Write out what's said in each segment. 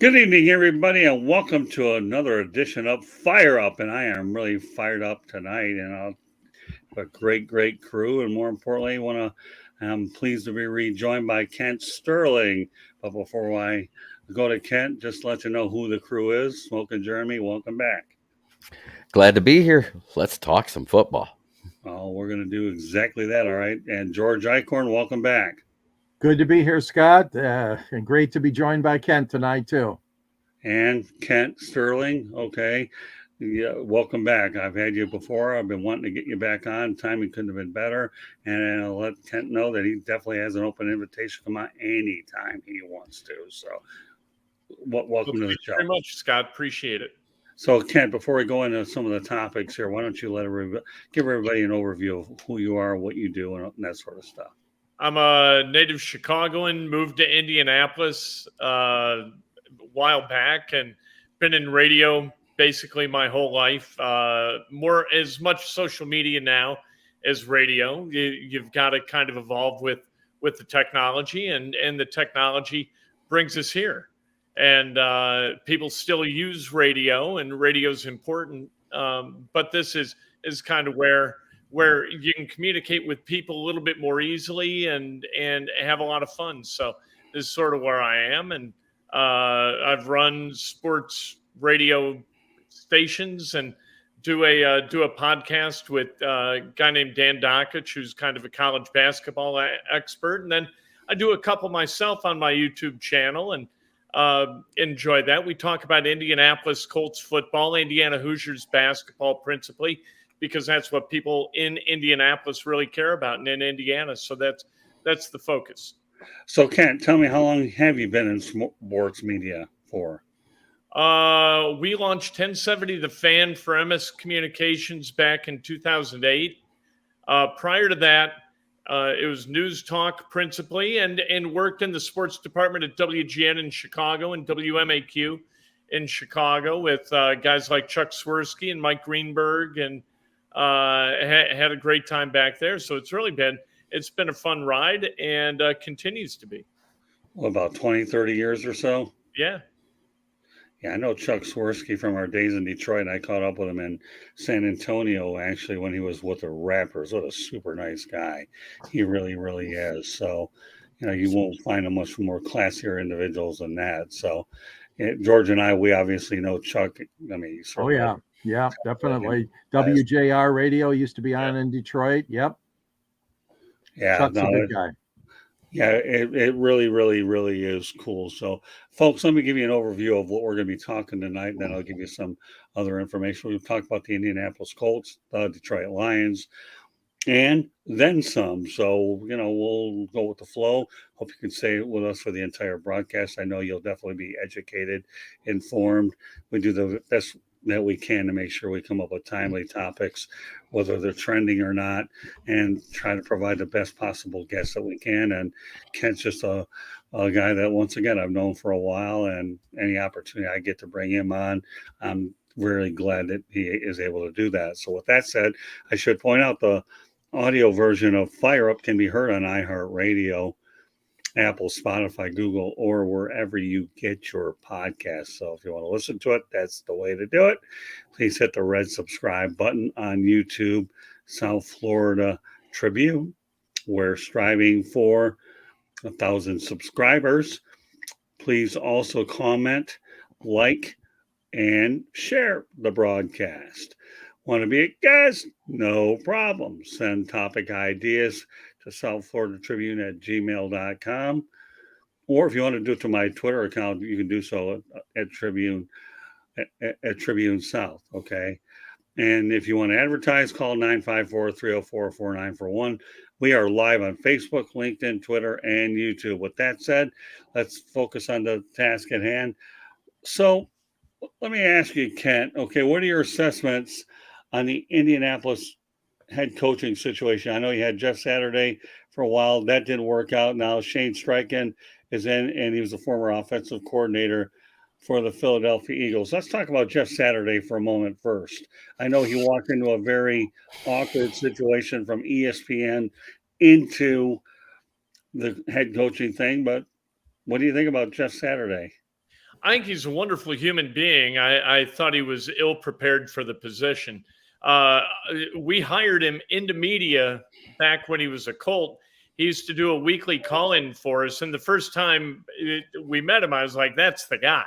Good evening, everybody, and welcome to another edition of Fire Up. And I am really fired up tonight, and I'll have a great crew. And more importantly, I'm pleased to be rejoined by Kent Sterling. But before I go to Kent, just let you know who the crew is. Smoking Jeremy, welcome back. Glad to be here. Let's talk some football. Oh, we're going to do exactly that, all right. And George Eichhorn, welcome back. Good to be here, Scott, and great to be joined by Kent tonight, too. And Kent Sterling, okay. Yeah, welcome back. I've had you before. I've been wanting to get you back on. Timing couldn't have been better. And I'll let Kent know that he definitely has an open invitation to come on anytime he wants to. So, welcome to the show. Very much, Scott. Appreciate it. So, Kent, before we go into some of the topics here, why don't you give everybody an overview of who you are, what you do, and that sort of stuff. I'm a native Chicagoan, moved to Indianapolis a while back, and been in radio basically my whole life. More as much social media now as radio. You've got to kind of evolve with the technology, and the technology brings us here. And people still use radio, and radio's important. But this is kind of where you can communicate with people a little bit more easily and have a lot of fun. So this is sort of where I am. And I've run sports radio stations and do a podcast with a guy named Dan Dockich, who's kind of a college basketball expert. And then I do a couple myself on my YouTube channel and enjoy that. We talk about Indianapolis Colts football, Indiana Hoosiers basketball principally, because that's what people in Indianapolis really care about and in Indiana. So that's the focus. So, Kent, tell me, how long have you been in sports media for? We launched 1070 The Fan for MS Communications back in 2008. Prior to that, it was news talk principally, and worked in the sports department at WGN in Chicago and WMAQ in Chicago with guys like Chuck Swirsky and Mike Greenberg, and had a great time back there. So it's been a fun ride, and continues to be. Well, about 20, 30 years or so? Yeah. Yeah, I know Chuck Swirsky from our days in Detroit. I caught up with him in San Antonio, actually, when he was with the Rappers. What a super nice guy. He really, really is. So, you won't find a much more classier individuals than that. So, George and I, we obviously know Chuck. I mean, yeah, definitely. WJR radio used to be on in Detroit. Yep. Yeah, Chuck's a good guy. Yeah, it really, really, really is cool. So, folks, let me give you an overview of what we're going to be talking tonight, and then I'll give you some other information. We've talked about the Indianapolis Colts, the Detroit Lions, and then some. So, we'll go with the flow. Hope you can stay with us for the entire broadcast. I know you'll definitely be educated, informed. We do the best that we can to make sure we come up with timely topics, whether they're trending or not, and try to provide the best possible guests that we can. And Kent's just a guy that, once again, I've known for a while, and any opportunity I get to bring him on, I'm really glad that he is able to do that. So with that said, I should point out the audio version of Fire Up can be heard on iHeartRadio, Apple, Spotify, Google, or wherever you get your podcasts. So if you want to listen to it, that's the way to do it. Please hit the red subscribe button on YouTube, South Florida Tribune. We're striving for 1,000 subscribers. Please also comment, like, and share the broadcast. Want to be a guest? No problem. Send topic ideas to South Florida Tribune at gmail.com. Or if you want to do it to my Twitter account, you can do so at Tribune South. Okay. And if you want to advertise, call 954-304-4941. We are live on Facebook, LinkedIn, Twitter, and YouTube. With that said, let's focus on the task at hand. So let me ask you, Kent, okay, what are your assessments on the Indianapolis head coaching situation? I know you had Jeff Saturday for a while. That didn't work out. Now Shane Steichen is in, and he was the former offensive coordinator for the Philadelphia Eagles. Let's talk about Jeff Saturday for a moment first. I know he walked into a very awkward situation from ESPN into the head coaching thing, but what do you think about Jeff Saturday? I think he's a wonderful human being. I thought he was ill prepared for the position. We hired him into media back when he was a Colt. He used to do a weekly call-in for us. And the first time we met him, I was like, that's the guy.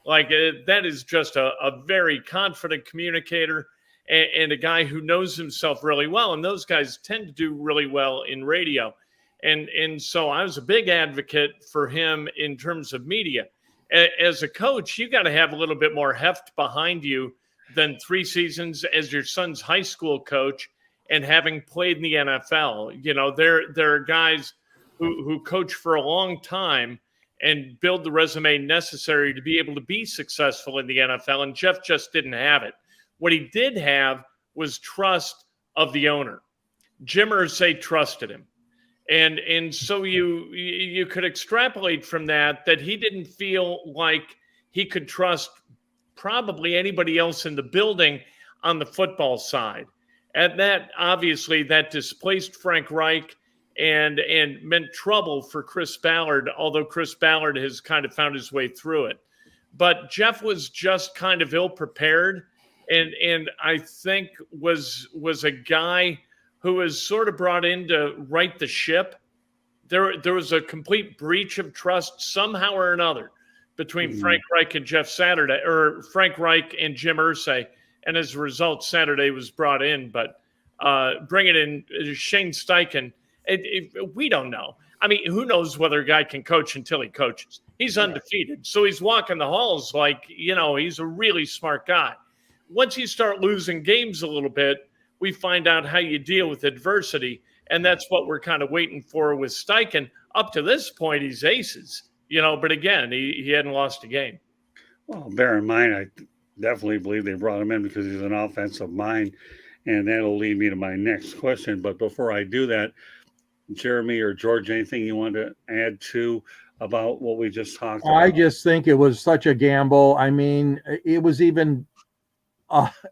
Like, that is just a very confident communicator and a guy who knows himself really well. And those guys tend to do really well in radio. And so I was a big advocate for him in terms of media. As a coach, you got to have a little bit more heft behind you than 3 seasons as your son's high school coach and having played in the NFL. You know, there are guys who coach for a long time and build the resume necessary to be able to be successful in the NFL. And Jeff just didn't have it. What he did have was trust of the owner. Jim Irsay trusted him. And so you could extrapolate from that he didn't feel like he could trust probably anybody else in the building on the football side. And that obviously that displaced Frank Reich and meant trouble for Chris Ballard, although Chris Ballard has kind of found his way through it. But Jeff was just kind of ill prepared and I think was a guy who was sort of brought in to right the ship. There was a complete breach of trust somehow or another between Frank Reich and Jeff Saturday, or Frank Reich and Jim Irsay. And as a result, Saturday was brought in. But bringing in Shane Steichen, we don't know. I mean, who knows whether a guy can coach until he coaches? He's undefeated. So he's walking the halls like, he's a really smart guy. Once you start losing games a little bit, we find out how you deal with adversity. And that's what we're kind of waiting for with Steichen. Up to this point, he's aces, but again, he hadn't lost a game. Well, bear in mind, I definitely believe they brought him in because he's an offensive mind. And that'll lead me to my next question. But before I do that, Jeremy or George, anything you want to add to about what we just talked about? I just think it was such a gamble. I mean, it was even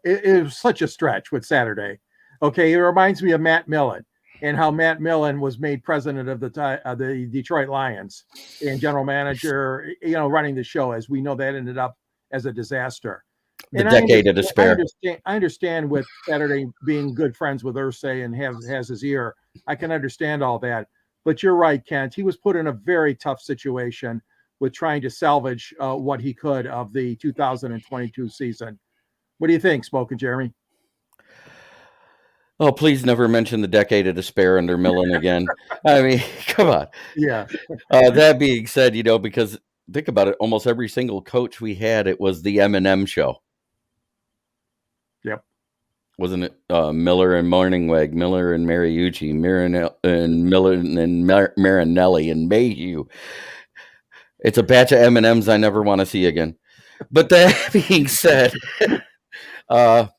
it was such a stretch with Saturday. Okay, it reminds me of Matt Millen and how Matt Millen was made president of the Detroit Lions and general manager, running the show. As we know, that ended up as a disaster. The decade of despair. I understand with Saturday being good friends with Irsay and has his ear. I can understand all that. But you're right, Kent. He was put in a very tough situation with trying to salvage what he could of the 2022 season. What do you think, Spoken Jeremy? Oh, please never mention the decade of despair under Millen again. I mean, come on. Yeah. That being said, because think about it, almost every single coach we had, it was the M&M show. Yep. Wasn't it Miller and Morningweg, Miller and Mariucci, Miller and Marinelli and Mayhew? It's a batch of M&Ms I never want to see again. But that being said, the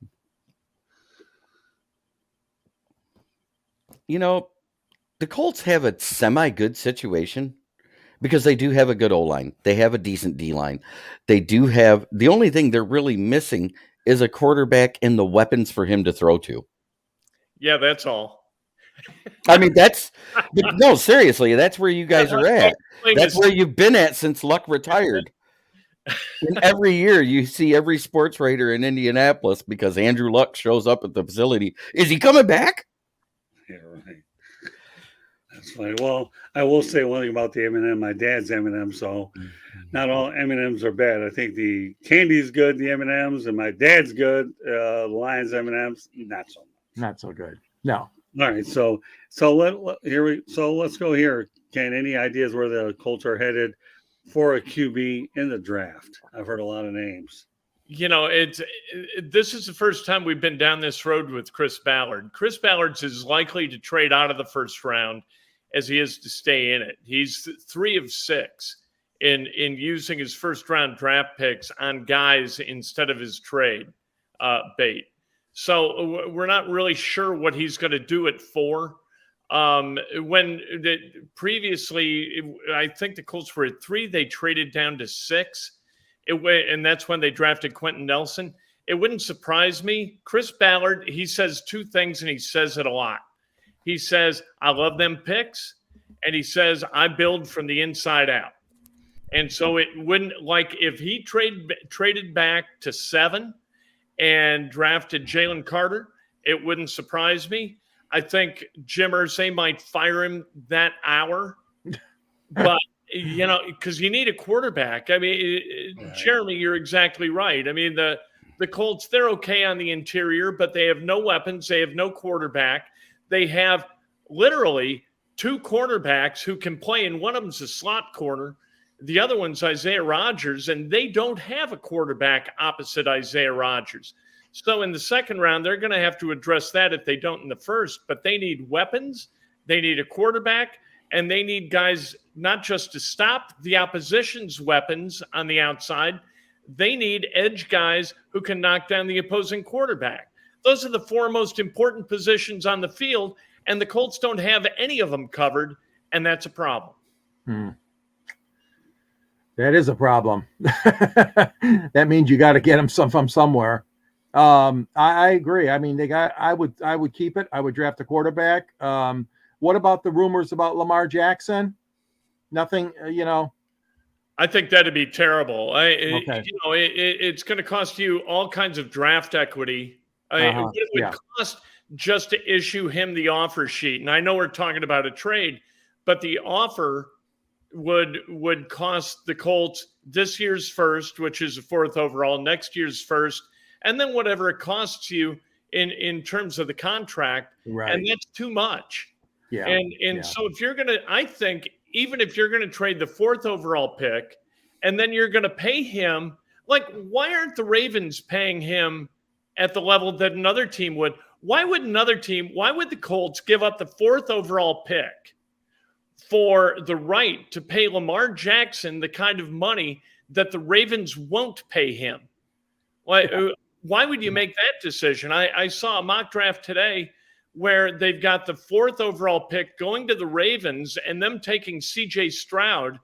Colts have a semi-good situation because they do have a good O-line. They have a decent D-line. They do have – the only thing they're really missing is a quarterback and the weapons for him to throw to. Yeah, that's all. I mean, no, seriously, that's where you guys are at. That's where you've been at since Luck retired. And every year you see every sports writer in Indianapolis because Andrew Luck shows up at the facility. Is he coming back? Yeah, right. That's funny. Well, I will say one thing about the M&M. My dad's M&M, so not all M&Ms are bad. I think the candy's good, the M&Ms, and my dad's good. The Lions M&Ms, not so much. Not so good. No. All right, so let's go here. Ken, any ideas where the Colts are headed for a QB in the draft? I've heard a lot of names. This is the first time we've been down this road with Chris Ballard. Chris Ballard's as likely to trade out of the first round as he is to stay in it. He's 3 of 6 in using his first round draft picks on guys instead of his trade bait. So we're not really sure what he's going to do at 4. Previously, I think the Colts were at 3. They traded down to 6. And that's when they drafted Quentin Nelson. It wouldn't surprise me. Chris Ballard, he says 2 things, and he says it a lot. He says, I love them picks, and he says, I build from the inside out. And so it wouldn't, like, if he traded back to 7 and drafted Jalen Carter, it wouldn't surprise me. I think Jim Irsay might fire him that hour, but because you need a quarterback. I mean, Right. Jeremy, you're exactly right. I mean, the Colts, they're okay on the interior, but they have no weapons. They have no quarterback. They have literally 2 cornerbacks who can play, and one of them's a slot corner. The other one's Isaiah Rodgers, and they don't have a quarterback opposite Isaiah Rodgers. So in the second round, they're going to have to address that if they don't in the first. But they need weapons, they need a quarterback, and they need guys not just to stop the opposition's weapons on the outside. They need edge guys who can knock down the opposing quarterback. Those are the 4 most important positions on the field, and the Colts don't have any of them covered, and that's a problem. That is a problem. That means you got to get them from somewhere. I agree. I mean, I would keep it. I would draft a quarterback. What about the rumors about Lamar Jackson? Nothing, I think that'd be terrible. Okay. It's going to cost you all kinds of draft equity. What it would cost just to issue him the offer sheet. And I know we're talking about a trade, but the offer would cost the Colts this year's first, which is the 4th overall, next year's first, and then whatever it costs you in terms of the contract. Right. And that's too much. Yeah. And so if you're going to, I think, even if you're going to trade the 4th overall pick and then you're going to pay him, like, why aren't the Ravens paying him at the level that another team would? Why would the Colts give up the 4th overall pick for the right to pay Lamar Jackson the kind of money that the Ravens won't pay him? Why would you make that decision? I saw a mock draft today where they've got the 4th overall pick going to the Ravens and them taking C.J. Stroud,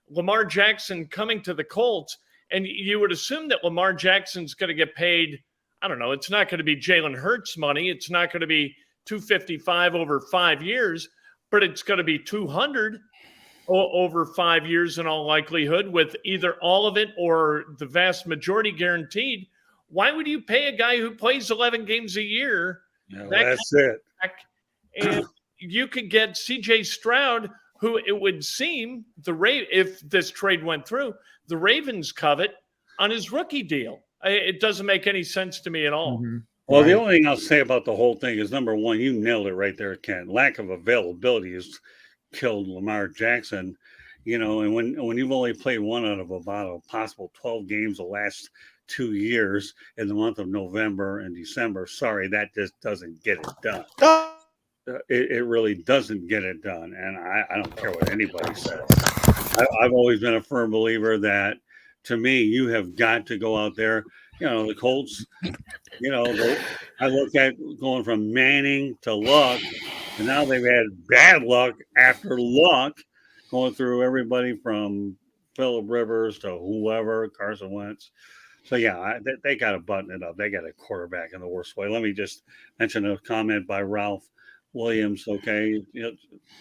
Lamar Jackson coming to the Colts, and you would assume that Lamar Jackson's going to get paid, I don't know, it's not going to be Jalen Hurts money. It's not going to be $255 over 5 years, but it's going to be $200 over 5 years in all likelihood, with either all of it or the vast majority guaranteed. Why would you pay a guy who plays 11 games a year? That's it. And you could get C.J. Stroud, who it would seem if this trade went through, the Ravens covet on his rookie deal. It doesn't make any sense to me at all. Mm-hmm. Well, the only thing I'll say about the whole thing is, number one, you nailed it right there, Ken. Lack of availability has killed Lamar Jackson. And when you've only played one out of about a possible 12 games the last 2 years in the month of November and December, sorry, that just doesn't get it done. It really doesn't get it done. And I don't care what anybody says. I've always been a firm believer that, to me, you have got to go out there. The Colts, I look at going from Manning to Luck, and now they've had bad luck after luck, going through everybody from Phillip Rivers to whoever, Carson Wentz. So, yeah, they got to button it up. They got a quarterback in the worst way. Let me just mention a comment by Ralph Williams. Okay,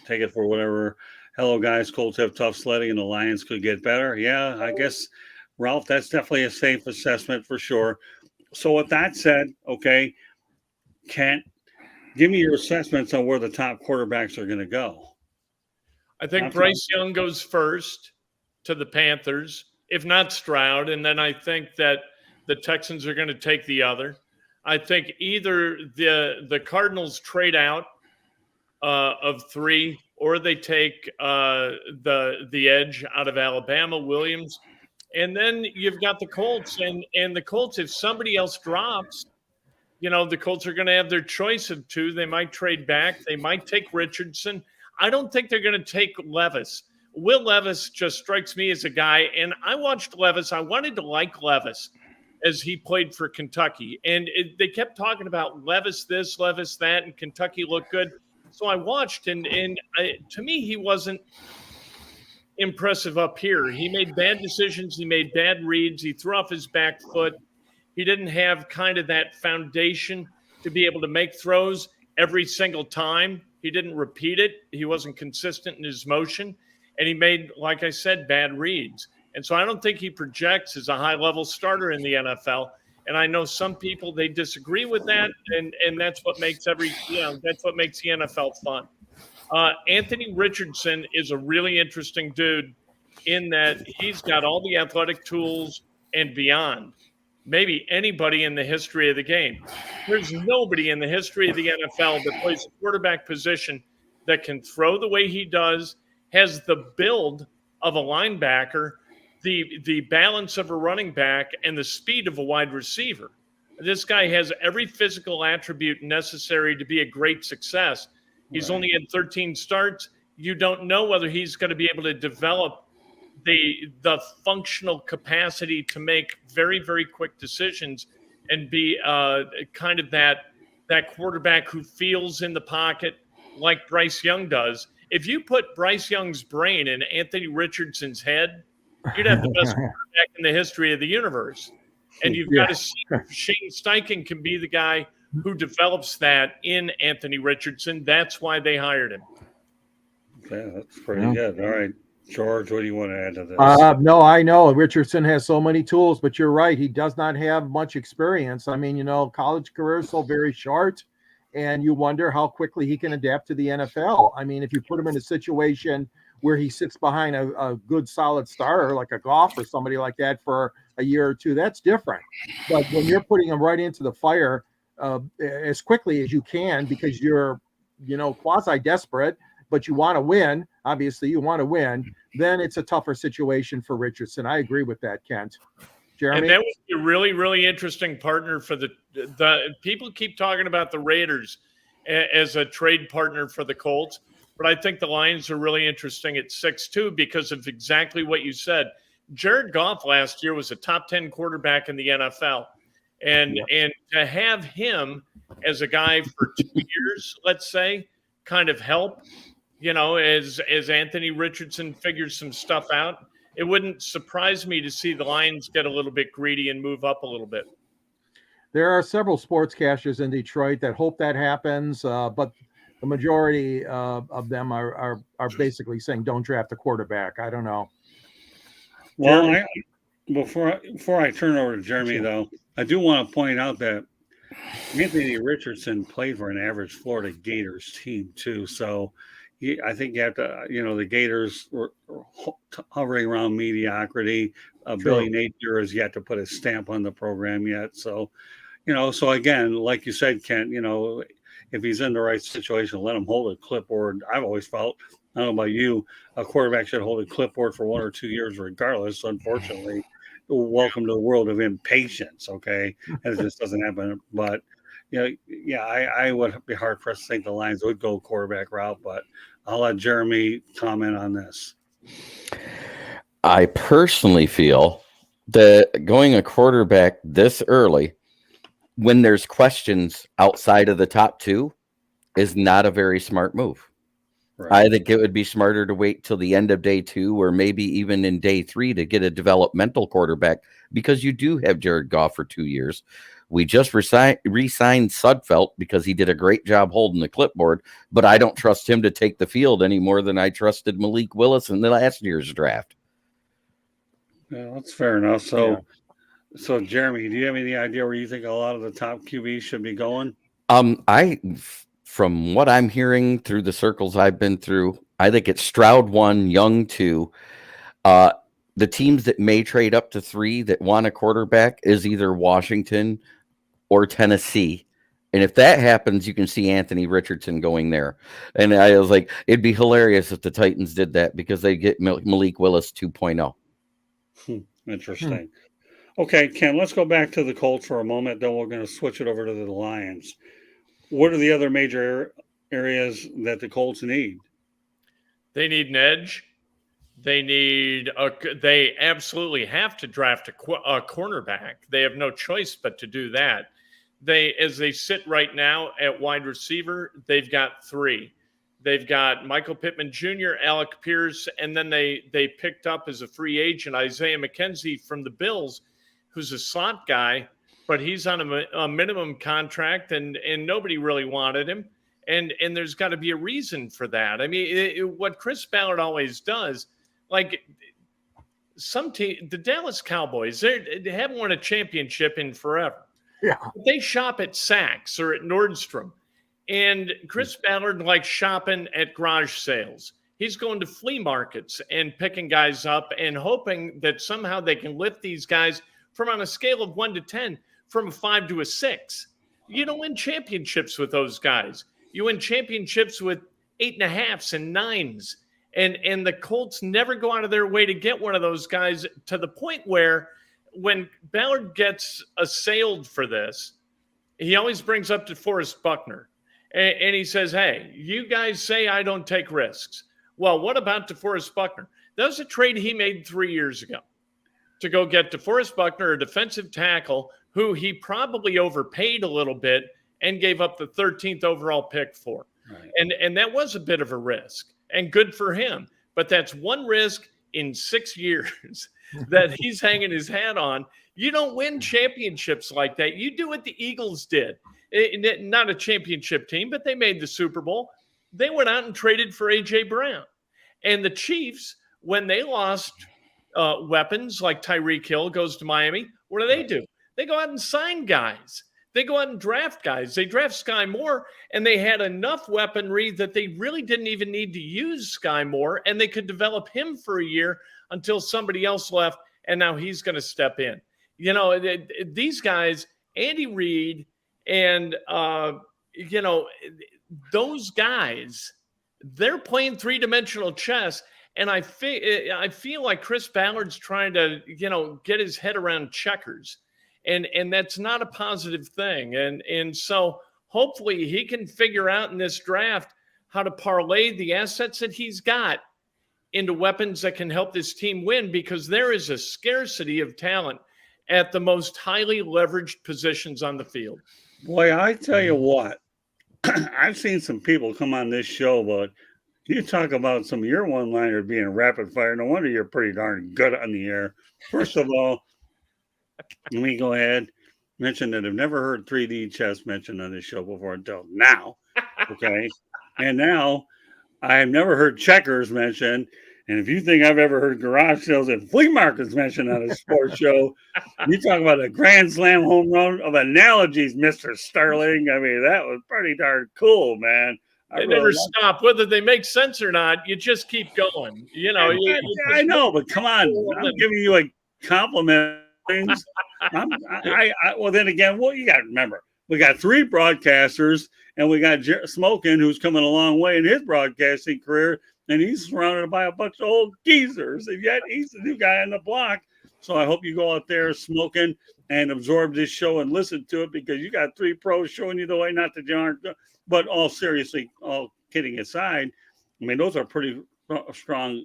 take it for whatever. Hello, guys. Colts have tough sledding, and the Lions could get better. Yeah, I guess, Ralph, that's definitely a safe assessment for sure. So, with that said, okay, Kent, give me your assessments on where the top quarterbacks are going to go. I think Bryce Young goes first to the Panthers, if not Stroud. And then I think that the Texans are going to take the other. I think either the Cardinals trade out of 3, or they take the edge out of Alabama, Williams. And then you've got the Colts. And the Colts, if somebody else drops, the Colts are going to have their choice of 2. They might trade back. They might take Richardson. I don't think they're going to take Levis. Will Levis just strikes me as a guy, and I watched Levis. I wanted to like Levis as he played for Kentucky, and they kept talking about Levis this, Levis that, and Kentucky looked good. So I watched, and to me, he wasn't impressive up here. He made bad decisions. He made bad reads. He threw off his back foot. He didn't have kind of that foundation to be able to make throws every single time. He didn't repeat it. He wasn't consistent in his motion. And he made, like I said, bad reads. And so I don't think he projects as a high-level starter in the NFL. And I know some people, they disagree with that, and that's what makes that's what makes the NFL fun. Anthony Richardson is a really interesting dude in that he's got all the athletic tools and beyond maybe anybody in the history of the game. There's nobody in the history of the NFL that plays a quarterback position that can throw the way he does, has the build of a linebacker, the balance of a running back, and the speed of a wide receiver. This guy has every physical attribute necessary to be a great success. He's only had 13 starts. You don't know whether he's going to be able to develop the functional capacity to make very, very quick decisions and be kind of that quarterback who feels in the pocket like Bryce Young does. If you put Bryce Young's brain in Anthony Richardson's head, you'd have the best quarterback in the history of the universe. And you've got to see if Shane Steichen can be the guy who develops that in Anthony Richardson. That's why they hired him. Okay, that's pretty good. All right, George, what do you want to add to this? No, I know Richardson has so many tools, but you're right. He does not have much experience. I mean, college career is so very short, and you wonder how quickly he can adapt to the NFL. I mean, if you put him in a situation where he sits behind a good, solid starter like a Goff or somebody like that for a year or two, that's different. But when you're putting him right into the fire as quickly as you can because you're, quasi-desperate, but you want to win, obviously you want to win, then it's a tougher situation for Richardson. I agree with that, Kent. Jeremy? And that would be a really, really interesting partner for the people keep talking about the Raiders as a trade partner for the Colts, but I think the Lions are really interesting at 6-2 because of exactly what you said. Jared Goff last year was a top 10 quarterback in the NFL. And to have him as a guy for 2 years, let's say, kind of help, as Anthony Richardson figures some stuff out, it wouldn't surprise me to see the Lions get a little bit greedy and move up a little bit. There are several sportscasters in Detroit that hope that happens, but the majority of them are basically saying don't draft a quarterback. I don't know. Well, before I turn over to Jeremy, though, I do want to point out that Anthony Richardson played for an average Florida Gators team too. So I think you have to, the Gators were hovering around mediocrity. Billy Napier has yet to put a stamp on the program yet. So, so again, like you said, Kent, if he's in the right situation, let him hold a clipboard. I've always felt, I don't know about you, a quarterback should hold a clipboard for 1 or 2 years regardless. Unfortunately, welcome to the world of impatience, okay? And it just doesn't happen. But, I would be hard-pressed to think the Lions would go quarterback route, but I'll let Jeremy comment on this. I personally feel that going a quarterback this early when there's questions outside of the top two is not a very smart move. Right. I think it would be smarter to wait till the end of day 2 or maybe even in day 3 to get a developmental quarterback because you do have Jared Goff for 2 years. We just re-signed Sudfeld because he did a great job holding the clipboard, but I don't trust him to take the field any more than I trusted Malik Willis in the last year's draft. Yeah, that's fair enough. So Jeremy, do you have any idea where you think a lot of the top QBs should be going? From what I'm hearing through the circles I've been through, I think it's Stroud 1, Young 2. The teams that may trade up to 3 that want a quarterback is either Washington or Tennessee. And if that happens, you can see Anthony Richardson going there. And I was like, it'd be hilarious if the Titans did that because they get Malik Willis 2.0. Interesting. Okay, Ken, let's go back to the Colts for a moment. Then we're going to switch it over to the Lions. What are the other major areas that the Colts need? They need an edge. They absolutely have to draft a cornerback. They have no choice but to do that. As they sit right now at wide receiver, they've got 3. They've got Michael Pittman Jr., Alec Pierce, and then they picked up as a free agent Isaiah McKenzie from the Bills, who's a slot guy, but he's on a minimum contract, and nobody really wanted him. And there's got to be a reason for that. I mean, what Chris Ballard always does, like the Dallas Cowboys, they haven't won a championship in forever. Yeah. They shop at Saks or at Nordstrom. And Chris Ballard likes shopping at garage sales. He's going to flea markets and picking guys up and hoping that somehow they can lift these guys from, on a scale of 1 to 10, from a 5 to a 6. You don't win championships with those guys. You win championships with 8.5s and 9s. And the Colts never go out of their way to get one of those guys, to the point where when Ballard gets assailed for this, he always brings up DeForest Buckner. And he says, hey, you guys say I don't take risks. Well, what about DeForest Buckner? That was a trade he made 3 years ago to go get DeForest Buckner, a defensive tackle, who he probably overpaid a little bit and gave up the 13th overall pick for. Right. And that was a bit of a risk, and good for him. But that's one risk in 6 years that he's hanging his hat on. You don't win championships like that. You do what the Eagles did. Not a championship team, but they made the Super Bowl. They went out and traded for A.J. Brown. And the Chiefs, when they lost weapons like Tyreek Hill goes to Miami, what do? They go out and sign guys. They go out and draft guys. They draft Sky Moore, and they had enough weaponry that they really didn't even need to use Sky Moore, and they could develop him for a year until somebody else left, and now he's going to step in. You know, these guys, Andy Reid, and, those guys, they're playing three-dimensional chess. And I feel like Chris Ballard's trying to, get his head around checkers. And that's not a positive thing. And so hopefully he can figure out in this draft how to parlay the assets that he's got into weapons that can help this team win, because there is a scarcity of talent at the most highly leveraged positions on the field. Boy, I tell you what, I've seen some people come on this show, but you talk about some of your one-liners being rapid fire. No wonder you're pretty darn good on the air. First of all, let me go ahead mention that I've never heard 3D chess mentioned on this show before until now. Okay. And now I've never heard checkers mentioned. And if you think I've ever heard garage sales and flea markets mentioned on a sports show, you talk about a grand slam home run of analogies, Mr. Sterling. I mean, that was pretty darn cool, man. They never stop. Whether they make sense or not, you just keep going. I know, but come on. I'm giving you a compliment. Well, then again, you got to remember, we got 3 broadcasters, and we got Smokin', who's coming a long way in his broadcasting career, and he's surrounded by a bunch of old geezers, and yet he's the new guy on the block. So I hope you go out there smoking and absorb this show and listen to it, because you got 3 pros showing you the way, not that you aren't. But all kidding aside, I mean, those are pretty strong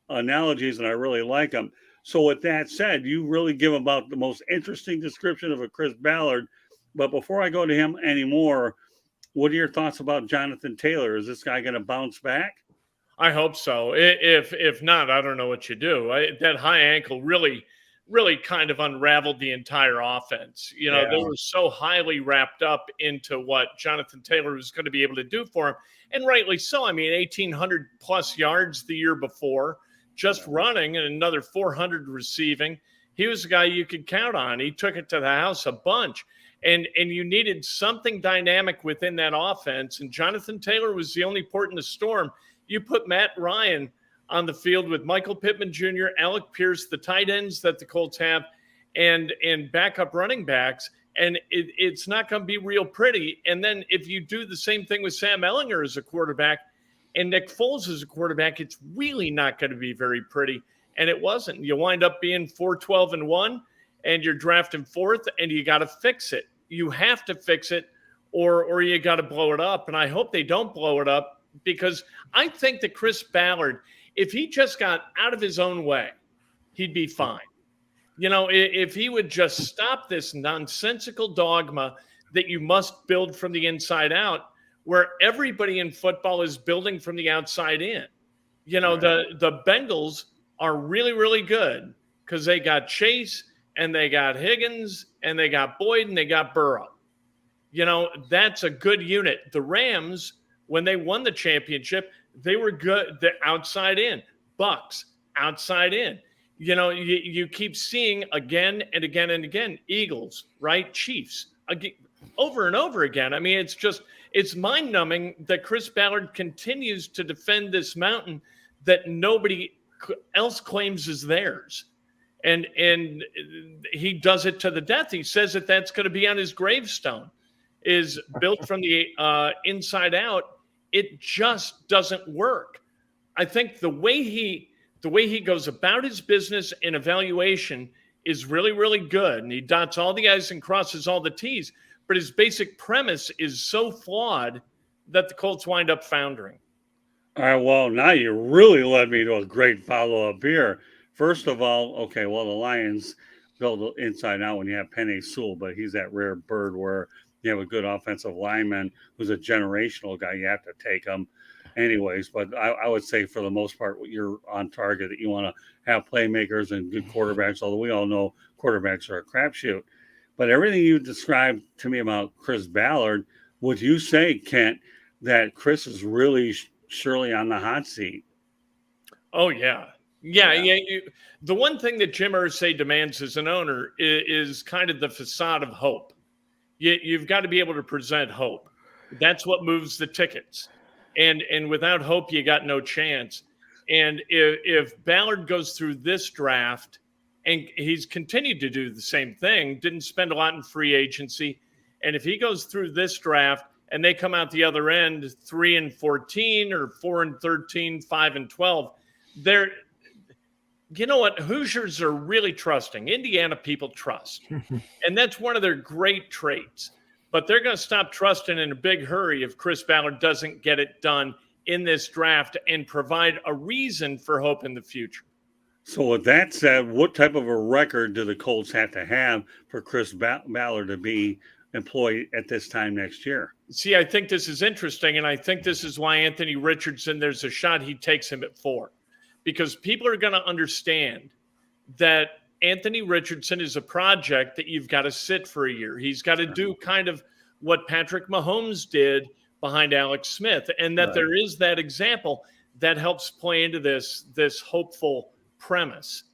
analogies, and I really like them. So with that said, you really give about the most interesting description of a Chris Ballard. But before I go to him anymore, what are your thoughts about Jonathan Taylor? Is this guy going to bounce back? I hope so. If not, I don't know what you do. That high ankle really kind of unraveled the entire offense. They were so highly wrapped up into what Jonathan Taylor was going to be able to do for him. And rightly so. I mean, 1,800 plus yards the year before, just running, and another 400 receiving. He was a guy you could count on. He took it to the house a bunch. And you needed something dynamic within that offense. And Jonathan Taylor was the only port in the storm. You put Matt Ryan on the field with Michael Pittman Jr., Alec Pierce, the tight ends that the Colts have, and backup running backs, and it's not going to be real pretty. And then if you do the same thing with Sam Ehlinger as a quarterback and Nick Foles as a quarterback, it's really not going to be very pretty. And it wasn't. You wind up being 4-12-1, and you're drafting 4th, and you got to fix it. You have to fix it, or you got to blow it up. And I hope they don't blow it up, because I think that Chris Ballard, if he just got out of his own way, he'd be fine. If he would just stop this nonsensical dogma that you must build from the inside out, where everybody in football is building from the outside in. The Bengals are really, really good because they got Chase, and they got Higgins, and they got Boyd, and they got Burrow. That's a good unit. The Rams, when they won the championship, they were good. The outside in. Bucks, outside in. you keep seeing again and again and again, Eagles, right? Chiefs, again, over and over again. I mean, it's mind numbing that Chris Ballard continues to defend this mountain that nobody else claims is theirs. And he does it to the death. He says that that's going to be on his gravestone, is built from the inside out. It just doesn't work. I think the way he goes about his business and evaluation is really, really good. And he dots all the I's and crosses all the T's. But his basic premise is so flawed that the Colts wind up foundering. All right, well, now you really led me to a great follow-up here. First of all, okay, well, the Lions build inside out when you have Penei Sewell, but he's that rare bird where you have a good offensive lineman who's a generational guy. You have to take him anyways. But I would say for the most part, you're on target, that you want to have playmakers and good quarterbacks, although we all know quarterbacks are a crapshoot. But everything you described to me about Chris Ballard, would you say, Kent, that Chris is really surely on the hot seat? Oh, yeah. Yeah. The one thing that Jim Irsay demands as an owner is kind of the facade of hope. You've got to be able to present hope. That's what moves the tickets. And without hope, you got no chance. And if Ballard goes through this draft, and he's continued to do the same thing, didn't spend a lot in free agency, and if he goes through this draft and they come out the other end 3-14 or 4-13, 5-12, they're, you know what, Hoosiers are really trusting. Indiana people trust. And that's one of their great traits. But they're going to stop trusting in a big hurry if Chris Ballard doesn't get it done in this draft and provide a reason for hope in the future. So with that said, what type of a record do the Colts have to have for Chris Ballard to be employed at this time next year? See, I think this is interesting, and I think this is why Anthony Richardson, there's a shot he takes him at 4. Because people are going to understand that Anthony Richardson is a project that you've got to sit for a year. He's got to do kind of what Patrick Mahomes did behind Alex Smith, and that there is that example that helps play into this hopeful premise.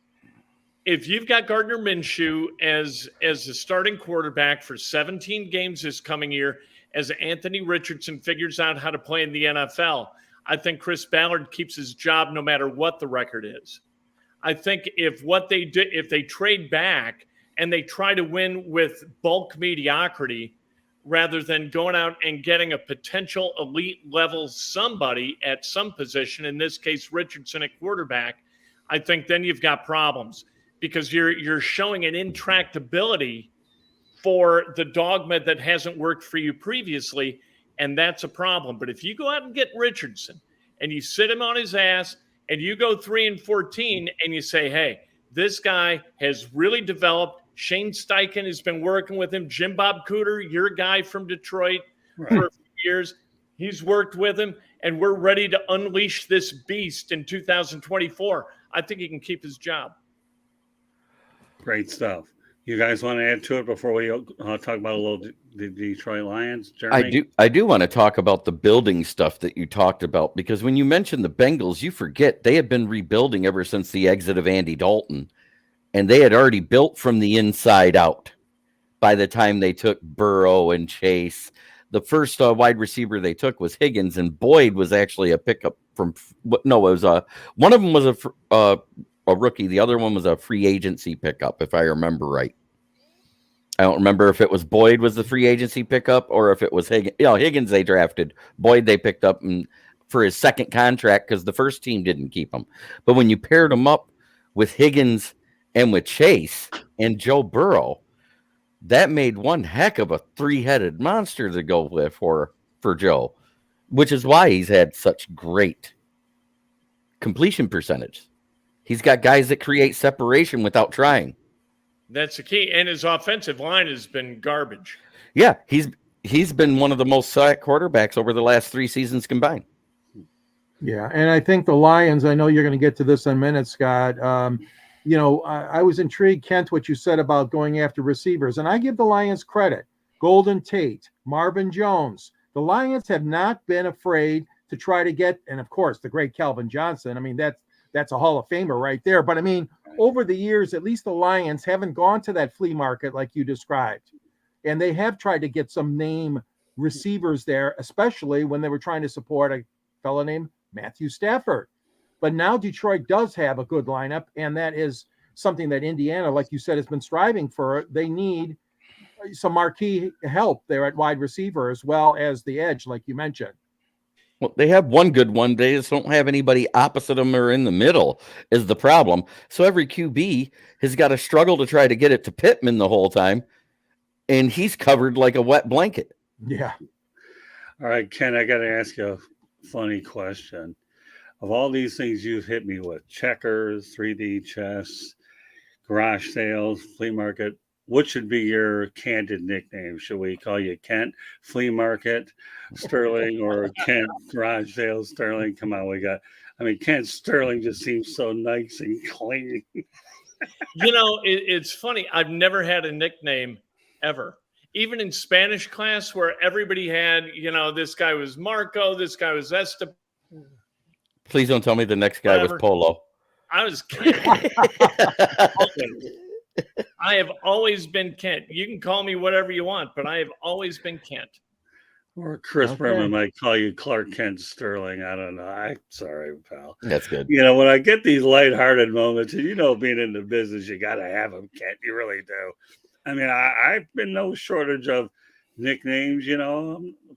If you've got Gardner Minshew as the starting quarterback for 17 games this coming year, as Anthony Richardson figures out how to play in the NFL, I think Chris Ballard keeps his job no matter what the record is. I think if they trade back and they try to win with bulk mediocrity rather than going out and getting a potential elite level somebody at some position, in this case Richardson at quarterback, I think then you've got problems, because you're showing an intractability for the dogma that hasn't worked for you previously, and that's a problem. But if you go out and get Richardson and you sit him on his ass and you go 3-14 and you say, hey, this guy has really developed. Shane Steichen has been working with him. Jim Bob Cooter, your guy from Detroit, for a few years, he's worked with him, and we're ready to unleash this beast in 2024. I think he can keep his job. Great stuff. You guys want to add to it before we talk about a little the Detroit Lions, Jeremy? I do want to talk about the building stuff that you talked about, because when you mention the Bengals, you forget they have been rebuilding ever since the exit of Andy Dalton, and they had already built from the inside out by the time they took Burrow and Chase. The first wide receiver they took was Higgins, and Boyd was actually a pickup from one of them was a rookie. The other one was a free agency pickup, if I remember right. I don't remember if it was Boyd was the free agency pickup or if it was Higgins. Higgins they drafted. Boyd they picked up for his second contract because the first team didn't keep him. But when you paired him up with Higgins and with Chase and Joe Burrow, that made one heck of a three-headed monster to go with for Joe, which is why he's had such great completion percentage. He's got guys that create separation without trying. That's the key. And his offensive line has been garbage. Yeah, he's been one of the most sacked quarterbacks over the last 3 seasons combined. Yeah, and I think the Lions, I know you're going to get to this in a minute, Scott. I was intrigued, Kent, what you said about going after receivers. And I give the Lions credit. Golden Tate, Marvin Jones. The Lions have not been afraid to try to get, and of course, the great Calvin Johnson. I mean, that's a Hall of Famer right there. But I mean, over the years, at least the Lions haven't gone to that flea market like you described. And they have tried to get some name receivers there, especially when they were trying to support a fellow named Matthew Stafford. But now Detroit does have a good lineup, and that is something that Indiana, like you said, has been striving for. They need some marquee help there at wide receiver as well as the edge, like you mentioned. Well, they have one good one. They just don't have anybody opposite them or in the middle is the problem. So every QB has got to struggle to try to get it to Pittman the whole time, and he's covered like a wet blanket. Yeah. All right, Ken, I got to ask you a funny question. Of all these things you've hit me with, checkers, 3D chess, garage sales, flea market, what should be your candid nickname? Should we call you Kent Flea Market Sterling or Kent Garage Sales Sterling? Come on, Kent Sterling just seems so nice and clean. It's funny. I've never had a nickname ever. Even in Spanish class where everybody had, this guy was Marco, this guy was Esteban. Please don't tell me the next guy was Polo. I was Kent. I have always been Kent. You can call me whatever you want, but I have always been Kent. Or Chris Berman might call you Clark Kent Sterling. I don't know. I'm sorry, pal. That's good. When I get these lighthearted moments, and being in the business, you got to have them, Kent. You really do. I mean, I've been no shortage of nicknames,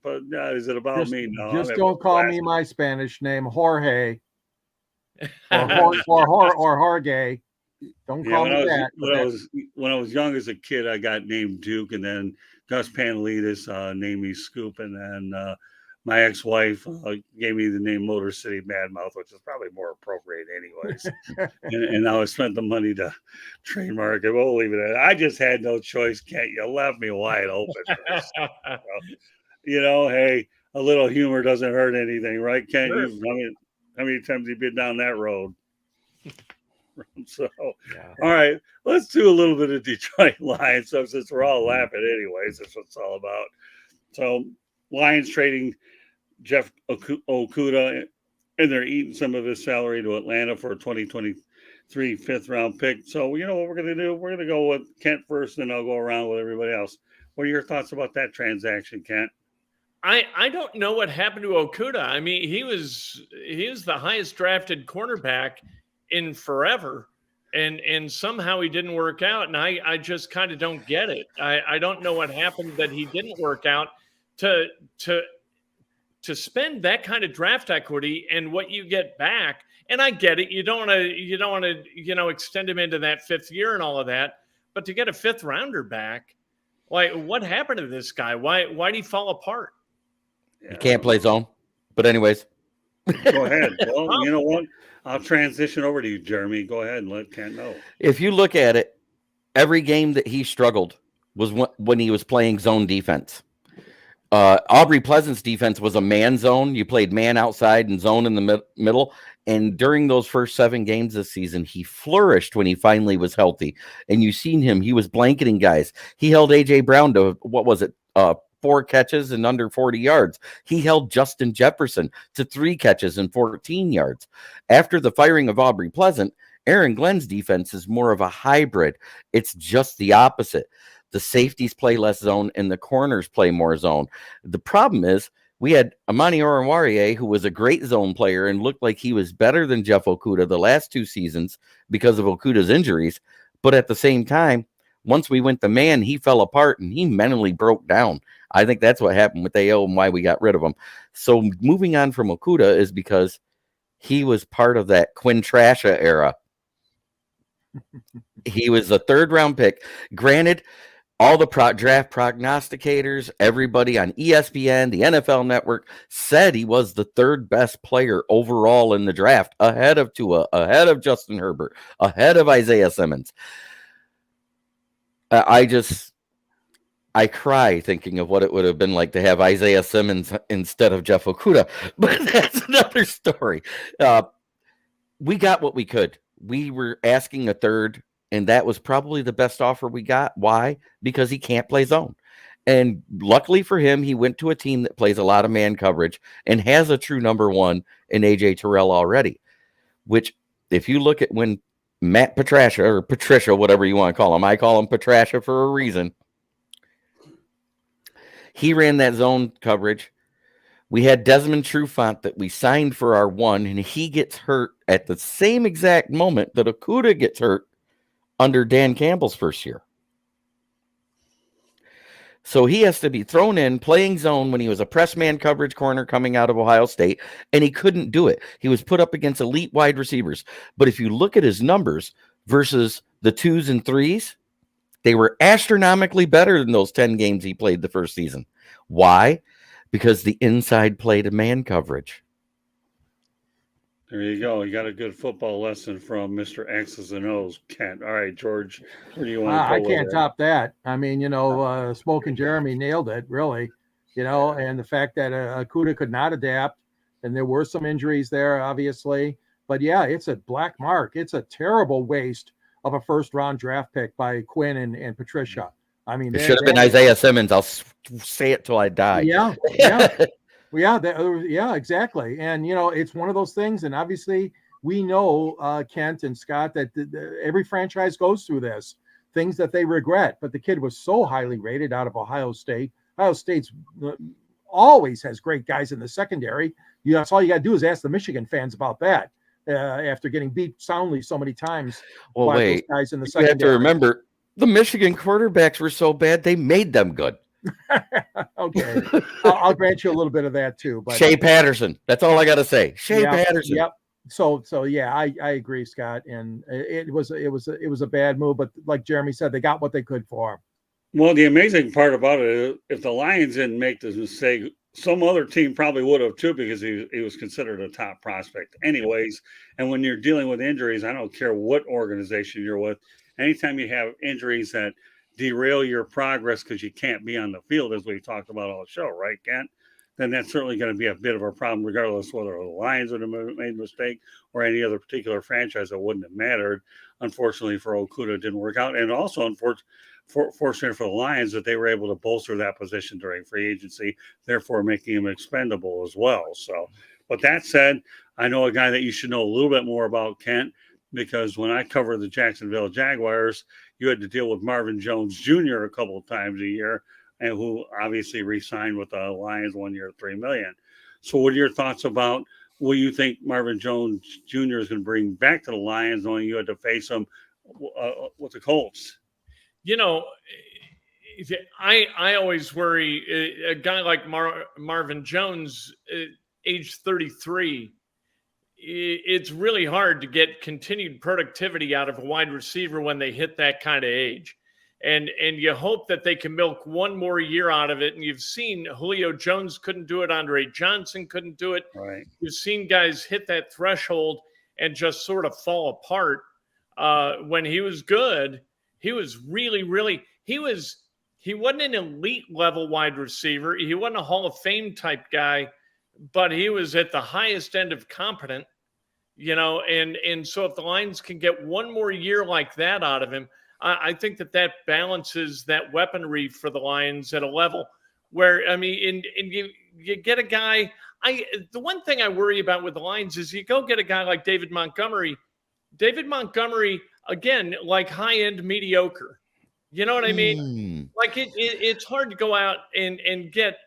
but is it about me? No. Just don't call me my Spanish name, Jorge, or Jorge. Don't call me that. When I was young as a kid, I got named Duke, and then Gus Panelidis named me Scoop, and then my ex-wife gave me the name Motor City Madmouth, which is probably more appropriate anyways. and now I spent the money to trademark it. We'll leave it at that. I just had no choice, Kent. You left me wide open. Hey, a little humor doesn't hurt anything, right, Kent? Sure. How many times have you been down that road? So, All right, let's do a little bit of Detroit Lions. So since we're all laughing anyways, that's what it's all about. So Lions trading Jeff Okudah, and they're eating some of his salary to Atlanta for a 2023 fifth-round pick. So you know what we're going to do? We're going to go with Kent first, and then I'll go around with everybody else. What are your thoughts about that transaction, Kent? I don't know what happened to Okudah. I mean, he was the highest drafted cornerback in forever, and somehow he didn't work out, and I just kind of don't get it. I don't know what happened that he didn't work out to spend that kind of draft equity and what you get back. And I get it. You don't want to extend him into that fifth year and all of that, but to get a fifth rounder back, like what happened to this guy? Why did he fall apart? He can't play zone. But anyways, go ahead. Well, you know what? I'll transition over to you, Jeremy. Go ahead and let Kent know. If you look at it, every game that he struggled was when he was playing zone defense. Aubrey Pleasant's defense was a man zone. You played man outside and zone in the middle. And during those first 7 games this season, he flourished when he finally was healthy. And you've seen him. He was blanketing guys. He held A.J. Brown to, 4 catches and under 40 yards. He held Justin Jefferson to 3 catches and 14 yards. After the firing of Aubrey Pleasant, Aaron Glenn's defense is more of a hybrid. It's just the opposite. The safeties play less zone and the corners play more zone. The problem is we had Amani Oruwariye, who was a great zone player and looked like he was better than Jeff Okudah the last 2 seasons because of Okudah's injuries. But at the same time, once we went to man, he fell apart and he mentally broke down. I think that's what happened with AO and why we got rid of him. So moving on from Okudah is because he was part of that Quinn Trasha era. He was a 3rd-round pick. Granted, all the draft prognosticators, everybody on ESPN, the NFL Network, said he was the 3rd best player overall in the draft, ahead of Tua, ahead of Justin Herbert, ahead of Isaiah Simmons. I cry thinking of what it would have been like to have Isaiah Simmons instead of Jeff Okudah, but that's another story. We got what we could. We were asking a 3rd, and that was probably the best offer we got. Why? Because he can't play zone. And luckily for him, he went to a team that plays a lot of man coverage and has a true number 1 in AJ Terrell already, which if you look at when Matt Patricia, or Patricia, whatever you want to call him. I call him Patricia for a reason. He ran that zone coverage. We had Desmond Trufant that we signed for our one, and he gets hurt at the same exact moment that Okudah gets hurt under Dan Campbell's first year. So he has to be thrown in playing zone when he was a press man coverage corner coming out of Ohio State, and he couldn't do it. He was put up against elite wide receivers. But if you look at his numbers versus the 2s and 3s, they were astronomically better than those 10 games he played the first season. Why? Because the inside played man coverage. There you go. You got a good football lesson from Mr. X's and O's, Kent. All right, George, where do you want to go? I can't top that. I mean, Smoking Jeremy nailed it, really. And the fact that Okudah could not adapt, and there were some injuries there, obviously. But yeah, it's a black mark. It's a terrible waste of a first-round draft pick by Quinn and Patricia. I mean, it should have been Isaiah Simmons. I'll say it till I die. Yeah. Yeah, exactly. And, it's one of those things. And obviously we know, Kent and Scott, that every franchise goes through this, things that they regret. But the kid was so highly rated out of Ohio State. Ohio State's always has great guys in the secondary. That's all you got to do is ask the Michigan fans about that after getting beat soundly so many times. Well, wait, those guys in the secondary. You have to remember, the Michigan quarterbacks were so bad, they made them good. Okay. I'll grant you a little bit of that too. But Shea Patterson. That's all I got to say. Shea Patterson. Yep. So yeah, I agree, Scott. And it was a bad move, but like Jeremy said, they got what they could for him. Well, the amazing part about it is if the Lions didn't make this mistake, some other team probably would have too, because he was considered a top prospect anyways. And when you're dealing with injuries, I don't care what organization you're with, anytime you have injuries that derail your progress because you can't be on the field, as we talked about all the show, right, Kent? Then that's certainly going to be a bit of a problem, regardless whether the Lions would have made a mistake or any other particular franchise. That wouldn't have mattered. Unfortunately for Okudah, it didn't work out. And also, fortunate for the Lions that they were able to bolster that position during free agency, therefore making him expendable as well. So, but that said, I know a guy that you should know a little bit more about, Kent, because when I covered the Jacksonville Jaguars, you had to deal with Marvin Jones Jr. a couple of times a year, and who obviously re-signed with the Lions 1 year, $3 million. So what are your thoughts about what you think Marvin Jones Jr. is going to bring back to the Lions, knowing you had to face him with the Colts? I always worry a guy like Marvin Jones, age 33, it's really hard to get continued productivity out of a wide receiver when they hit that kind of age. And you hope that they can milk one more year out of it. And you've seen Julio Jones couldn't do it. Andre Johnson couldn't do it. Right. You've seen guys hit that threshold and just sort of fall apart. When he was good, he was really, really, he wasn't an elite level wide receiver. He wasn't a Hall of Fame type guy, but he was at the highest end of competent, and so if the Lions can get one more year like that out of him, I think that balances that weaponry for the Lions at a level where, I mean, and you get a guy. The one thing I worry about with the Lions is you go get a guy like David Montgomery. David Montgomery, again, like high-end mediocre. You know what I mean? Like it's hard to go out and get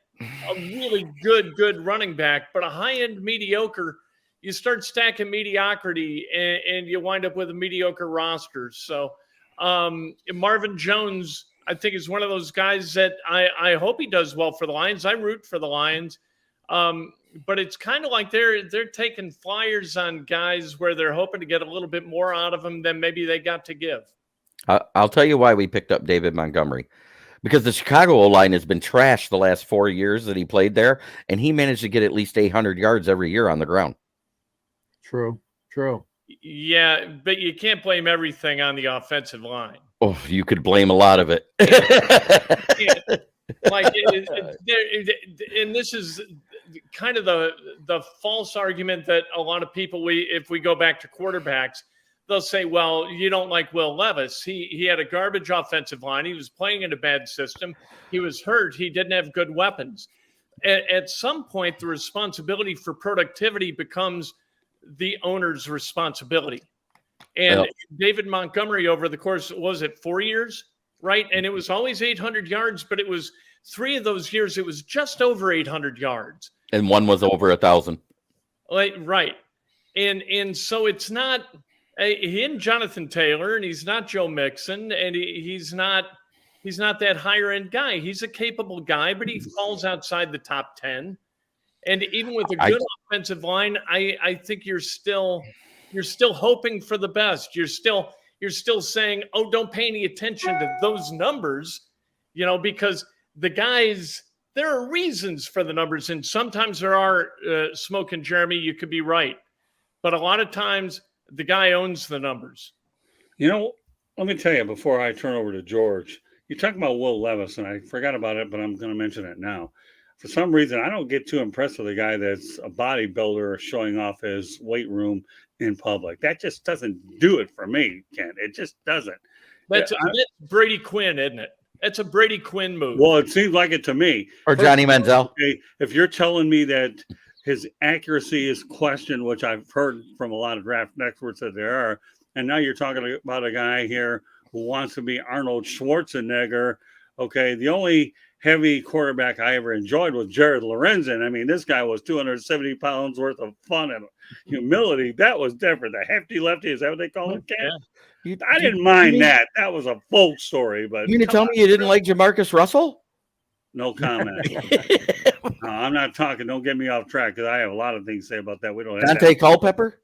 a really good running back, but a high-end mediocre, you start stacking mediocrity and you wind up with a mediocre roster. So Marvin Jones, I think, is one of those guys that I hope he does well for the Lions. I root for the Lions. But it's kind of like they're taking flyers on guys where they're hoping to get a little bit more out of them than maybe they got to give. I'll tell you why we picked up David Montgomery. Because the Chicago O-line has been trashed the last 4 years that he played there, and he managed to get at least 800 yards every year on the ground. True. Yeah, but you can't blame everything on the offensive line. Oh, you could blame a lot of it. And this is kind of the false argument that a lot of people, if we go back to quarterbacks, they'll say, well, you don't like Will Levis. He had a garbage offensive line. He was playing in a bad system. He was hurt. He didn't have good weapons. At some point, the responsibility for productivity becomes the owner's responsibility. And David Montgomery, over the course, was it 4 years, right? And it was always 800 yards, but it was 3 of those years, it was just over 800 yards. And one was over 1,000. Right. And so it's not he and Jonathan Taylor, and he's not Joe Mixon, and he's not that higher end guy. He's a capable guy, but he falls outside the top 10. And even with a good offensive line, I think you're still hoping for the best. You're still saying, oh, don't pay any attention to those numbers, because the guys, there are reasons for the numbers. And sometimes there are, Smoke and Jeremy, you could be right. But a lot of times the guy owns the numbers. Let me tell you, before I turn over to George, you talk about Will Levis, and I forgot about it, but I'm going to mention it now. For some reason, I don't get too impressed with a guy that's a bodybuilder showing off his weight room in public. That just doesn't do it for me, Ken. It just doesn't. That's Brady Quinn, isn't it? That's a Brady Quinn move. Well, it seems like it to me. Or Johnny Manziel. Okay, if you're telling me that his accuracy is questioned, which I've heard from a lot of draft experts that there are, and now you're talking about a guy here who wants to be Arnold Schwarzenegger. Okay, the only heavy quarterback I ever enjoyed was Jared Lorenzen. I mean, this guy was 270 pounds worth of fun and humility. That was different. The hefty lefty, is that what they call it, Ken? Yeah. I didn't mind that. That was a folk story. But you tell me you didn't like Jamarcus Russell? No comment. No, I'm not talking. Don't get me off track because I have a lot of things to say about that. We don't have Dante Culpepper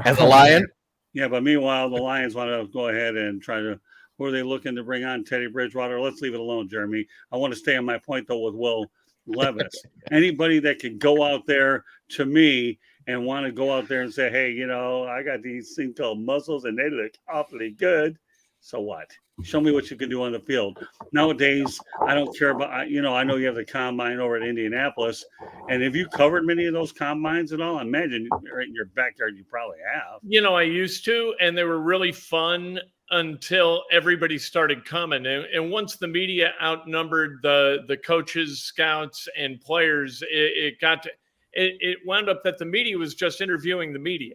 as a Lion. Yeah, but meanwhile, the Lions want to go ahead and try to. Who are they looking to bring on? Teddy Bridgewater. Let's leave it alone, Jeremy. I want to stay on my point though with Will Levis. Anybody that can go out there to me and want to go out there and say, "Hey, I got these things called muscles and they look awfully good." So what? Show me what you can do on the field. Nowadays, I don't care about, I know you have the combine over at Indianapolis. And have you covered many of those combines at all? I imagine right in your backyard, you probably have. I used to, and they were really fun until everybody started coming. And once the media outnumbered the coaches, scouts, and players, it wound up that the media was just interviewing the media.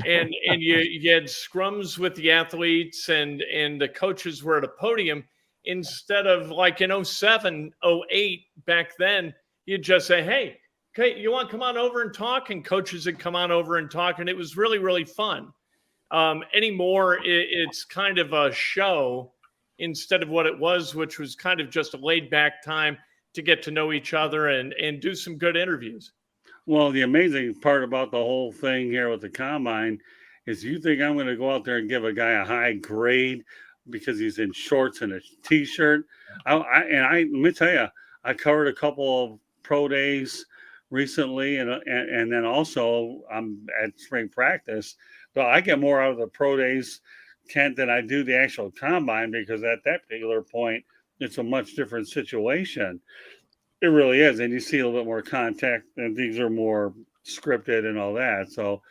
And you had scrums with the athletes and the coaches were at a podium instead of like in 07, 08 back then, you'd just say, hey, you want to come on over and talk? And coaches would come on over and talk. And it was really, really fun. Anymore, it's kind of a show instead of what it was, which was kind of just a laid back time to get to know each other and do some good interviews. Well, the amazing part about the whole thing here with the combine is you think I'm going to go out there and give a guy a high grade because he's in shorts and a T-shirt. Let me tell you, I covered a couple of pro days recently, and then also I'm at spring practice. So I get more out of the pro days, Kent, than I do the actual combine because at that particular point, it's a much different situation. It really is, and you see a little bit more contact, and these are more scripted and all that. So,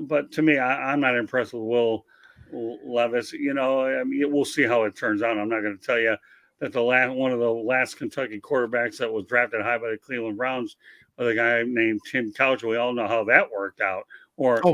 but to me, I'm not impressed with Will Levis. We'll see how it turns out. I'm not going to tell you that one of the last Kentucky quarterbacks that was drafted high by the Cleveland Browns was a guy named Tim Couch. We all know how that worked out.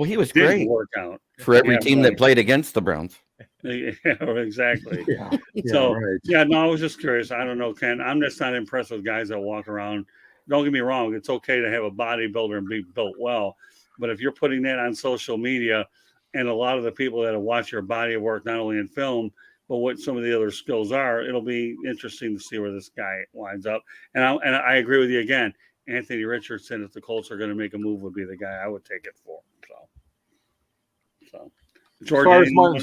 He was great. Work out for every team that played against the Browns. Yeah, exactly. Yeah. So, right. I was just curious. I don't know, Ken. I'm just not impressed with guys that walk around. Don't get me wrong. It's okay to have a bodybuilder and be built well. But if you're putting that on social media and a lot of the people that watch your body of work, not only in film, but what some of the other skills are, it'll be interesting to see where this guy winds up. And I agree with you again. Anthony Richardson, if the Colts are going to make a move, would be the guy I would take it for. So. As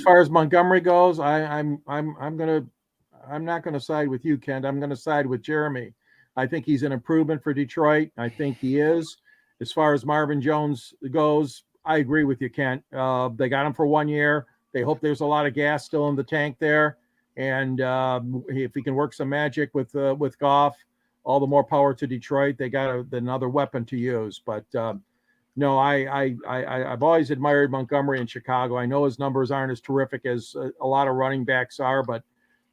far as Montgomery goes, I'm not gonna side with you, Kent. I'm gonna side with Jeremy. I think he's an improvement for Detroit. I think he is. As far as Marvin Jones goes, I agree with you, Kent. They got him for 1 year. They hope there's a lot of gas still in the tank there, and if he can work some magic with Goff, all the more power to Detroit. They got another weapon to use, but. No, I've always admired Montgomery in Chicago. I know his numbers aren't as terrific as a lot of running backs are, but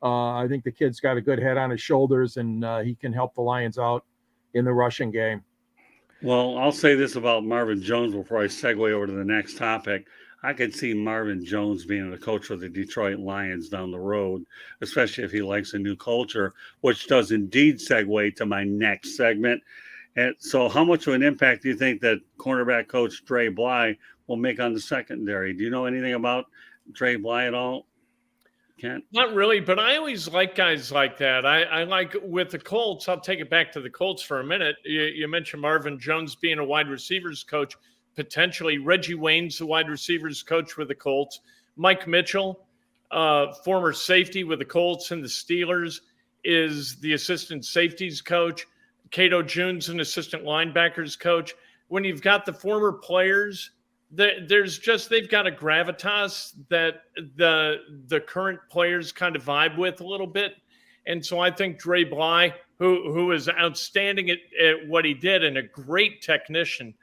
I think the kid's got a good head on his shoulders, and he can help the Lions out in the rushing game. Well, I'll say this about Marvin Jones before I segue over to the next topic. I could see Marvin Jones being the coach of the Detroit Lions down the road, especially if he likes a new culture, which does indeed segue to my next segment. And so, how much of an impact do you think that cornerback coach Dre Bly will make on the secondary? Do you know anything about Dre Bly at all, Kent? Not really, but I always like guys like that. I like with the Colts. I'll take it back to the Colts for a minute. You mentioned Marvin Jones being a wide receivers coach, potentially. Reggie Wayne's the wide receivers coach with the Colts. Mike Mitchell, former safety with the Colts and the Steelers, is the assistant safeties coach. Cato June's an assistant linebackers coach. When you've got the former players, they've got a gravitas that the current players kind of vibe with a little bit. And so I think Dre Bly, who is outstanding at what he did and a great technician,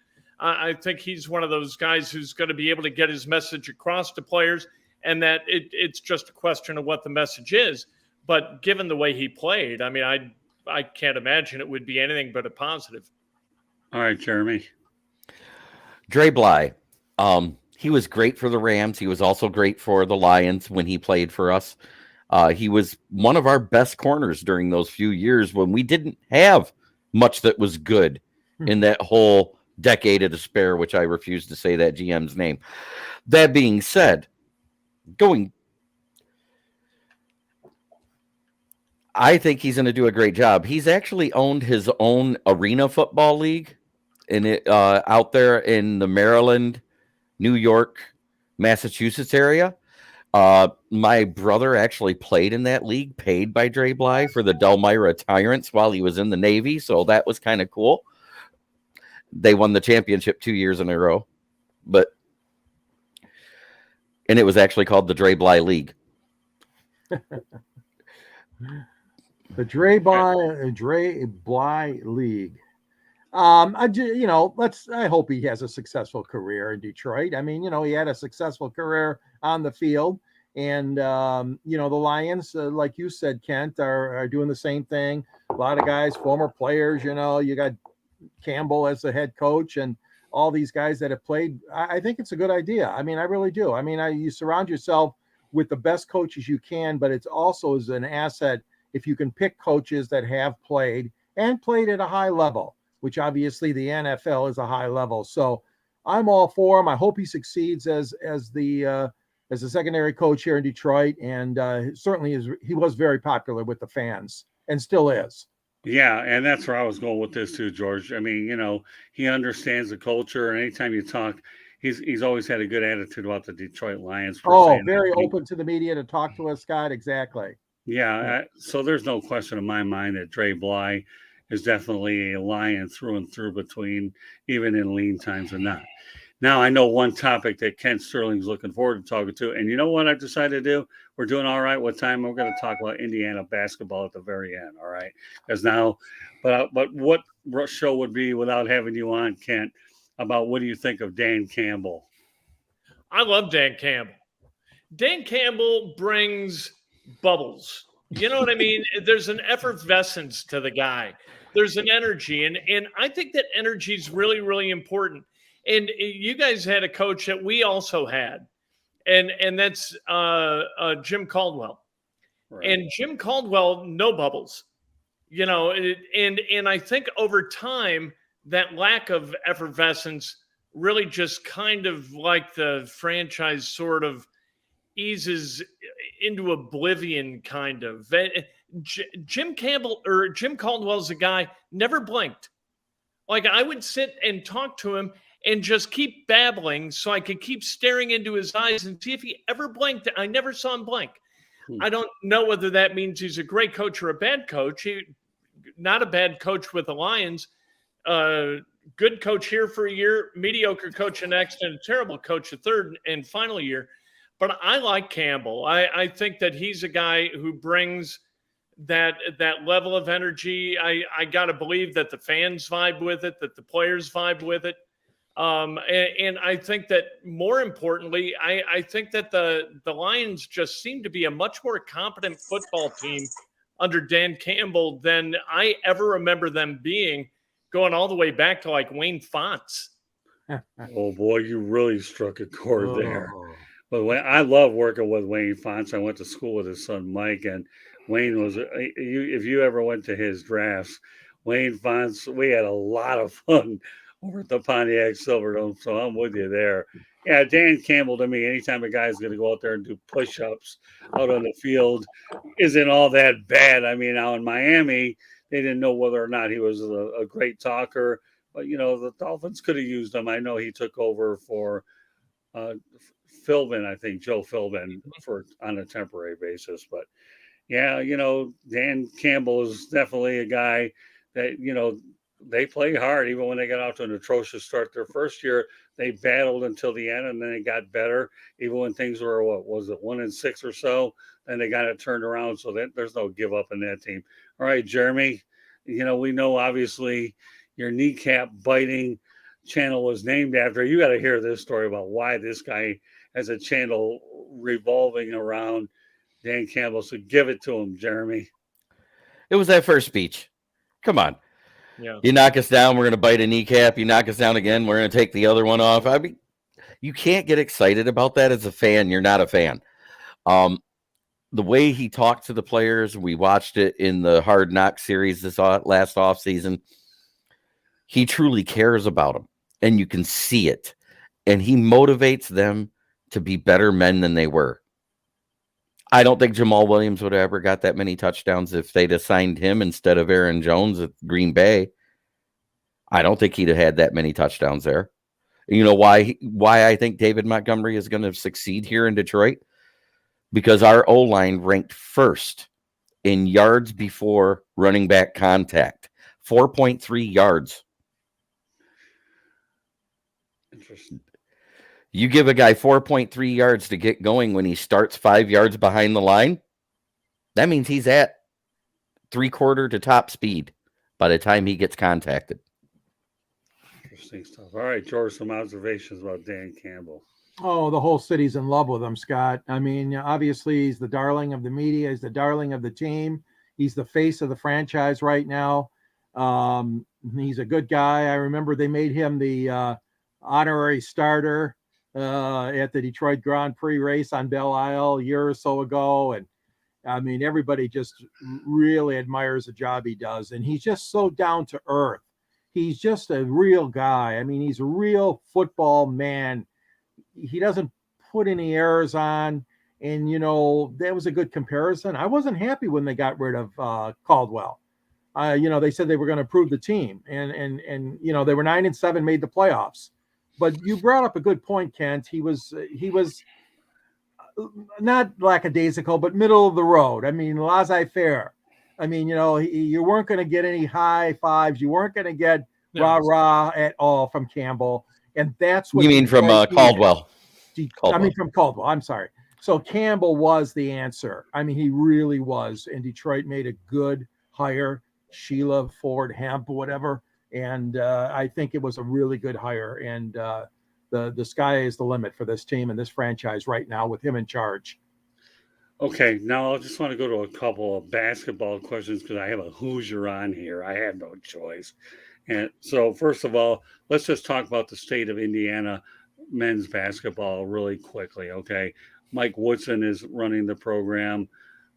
I think he's one of those guys who's going to be able to get his message across to players, and that it's just a question of what the message is. But given the way he played, I mean, I can't imagine it would be anything but a positive. All right, Jeremy. Dre Bly. He was great for the Rams. He was also great for the Lions when he played for us. He was one of our best corners during those few years when we didn't have much that was good in that whole decade of despair, which I refuse to say that GM's name. That being said, I think he's going to do a great job. He's actually owned his own arena football league out there in the Maryland, New York, Massachusetts area. My brother actually played in that league, paid by Dre Bly for the Delmira Tyrants while he was in the Navy. So that was kind of cool. They won the championship 2 years in a row, and it was actually called the Dre Bly League. The Dre Bly League. I hope he has a successful career in Detroit. I mean, he had a successful career on the field, and the Lions, like you said, Kent, are doing the same thing. A lot of guys, former players. You got Campbell as the head coach, and all these guys that have played. I think it's a good idea. I mean, I really do. I mean, you surround yourself with the best coaches you can, but it's also is an asset if you can pick coaches that have played at a high level, which obviously the NFL is a high level. So I'm all for him. I hope he succeeds as the secondary coach here in Detroit, and certainly he was very popular with the fans and still is. Yeah, and that's where I was going with this too, George. I mean, he understands the culture, and anytime you talk, he's always had a good attitude about the Detroit Lions. Very open to the media to talk to us, Scott. Exactly. Yeah, so there's no question in my mind that Dre Bly is definitely a Lion through and through, between even in lean times and not. Now, I know one topic that Kent Sterling's looking forward to talking to, and you know what I decided to do? We're doing all right with time. We're going to talk about Indiana basketball at the very end, all right? Because now, but what show would be without having you on, Kent, about what do you think of Dan Campbell? I love Dan Campbell. Dan Campbell brings bubbles. You know what I mean? There's an effervescence to the guy. There's an energy, and I think that energy is really, really important. And you guys had a coach that we also had, and that's Jim Caldwell. Right. And Jim Caldwell, no bubbles, and I think over time that lack of effervescence really just kind of like the franchise sort of eases into oblivion, kind of. Jim Caldwell's a guy never blinked. Like, I would sit and talk to him and just keep babbling so I could keep staring into his eyes and see if he ever blinked. I never saw him blink. I don't know whether that means he's a great coach or a bad coach. Not a bad coach with the Lions. Good coach here for a year, mediocre coach the next, and a terrible coach the third and final year. But I like Campbell. I think that he's a guy who brings that level of energy. I got to believe that the fans vibe with it, that the players vibe with it. And I think that more importantly, I think that the Lions just seem to be a much more competent football team under Dan Campbell than I ever remember them being, going all the way back to like Wayne Fonts. Oh boy, you really struck a chord there. Oh. But I love working with Wayne Fonts. I went to school with his son Mike, and Wayne was. If you ever went to his drafts, Wayne Fonts, we had a lot of fun over at the Pontiac Silverdome. So I'm with you there. Yeah, Dan Campbell to me, anytime a guy's going to go out there and do push-ups out on the field, isn't all that bad. I mean, now in Miami, they didn't know whether or not he was a great talker, but the Dolphins could have used him. I know he took over for uh, Philbin, I think Joe Philbin for on a temporary basis. But yeah, Dan Campbell is definitely a guy that they play hard even when they got out to an atrocious start their first year. They battled until the end, and then they got better. Even when things were 1-6 or so, then they got it turned around. So that there's no give up in that team. All right, Jeremy. We know obviously your kneecap biting channel was named after. You got to hear this story about why this guy has a channel revolving around Dan Campbell. So give it to him, Jeremy. It was that first speech. Come on. Yeah. You knock us down, we're going to bite a kneecap. You knock us down again, we're going to take the other one off. I mean, you can't get excited about that as a fan. You're not a fan. The way he talked to the players, we watched it in the Hard Knock series this last offseason. He truly cares about them, and you can see it. And he motivates them to be better men than they were. I don't think Jamal Williams would have ever got that many touchdowns if they'd assigned him instead of Aaron Jones at Green Bay. I don't think he'd have had that many touchdowns there. You know why I think David Montgomery is going to succeed here in Detroit? Because our O-line ranked first in yards before running back contact. 4.3 yards. Interesting. You give a guy 4.3 yards to get going when he starts 5 yards behind the line, that means he's at 3/4 to top speed by the time he gets contacted. Interesting stuff. All right, George, some observations about Dan Campbell. Oh, the whole city's in love with him, Scott. I mean, obviously, he's the darling of the media. He's the darling of the team. He's the face of the franchise right now. He's a good guy. I remember they made him the honorary starter at the Detroit Grand Prix race on Belle Isle a year or so ago. And I mean, everybody just really admires the job he does. And he's just so down to earth. He's just a real guy. I mean, he's a real football man. He doesn't put any errors on. And, that was a good comparison. I wasn't happy when they got rid of Caldwell. They said they were going to improve the team. And they were 9-7, made the playoffs. But you brought up a good point, Kent. He was not lackadaisical, but middle of the road. I mean, laissez-faire. I mean, you weren't going to get any high fives. You weren't going to get rah-rah at all from Campbell. And that's what you mean from Caldwell. I mean, from Caldwell. I'm sorry. So Campbell was the answer. I mean, he really was. And Detroit made a good hire, Sheila Ford Hemp, whatever. And I think it was a really good hire. And the sky is the limit for this team and this franchise right now with him in charge. Okay, now I just want to go to a couple of basketball questions because I have a Hoosier on here. I had no choice. And so, first of all, let's just talk about the state of Indiana men's basketball really quickly, okay? Mike Woodson is running the program.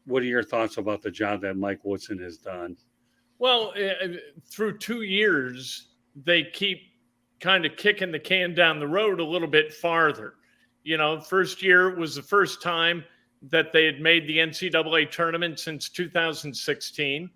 What are your thoughts about the job that Mike Woodson has done? Well, through 2 years, they keep kind of kicking the can down the road a little bit farther. First year was the first time that they had made the NCAA tournament since 2016.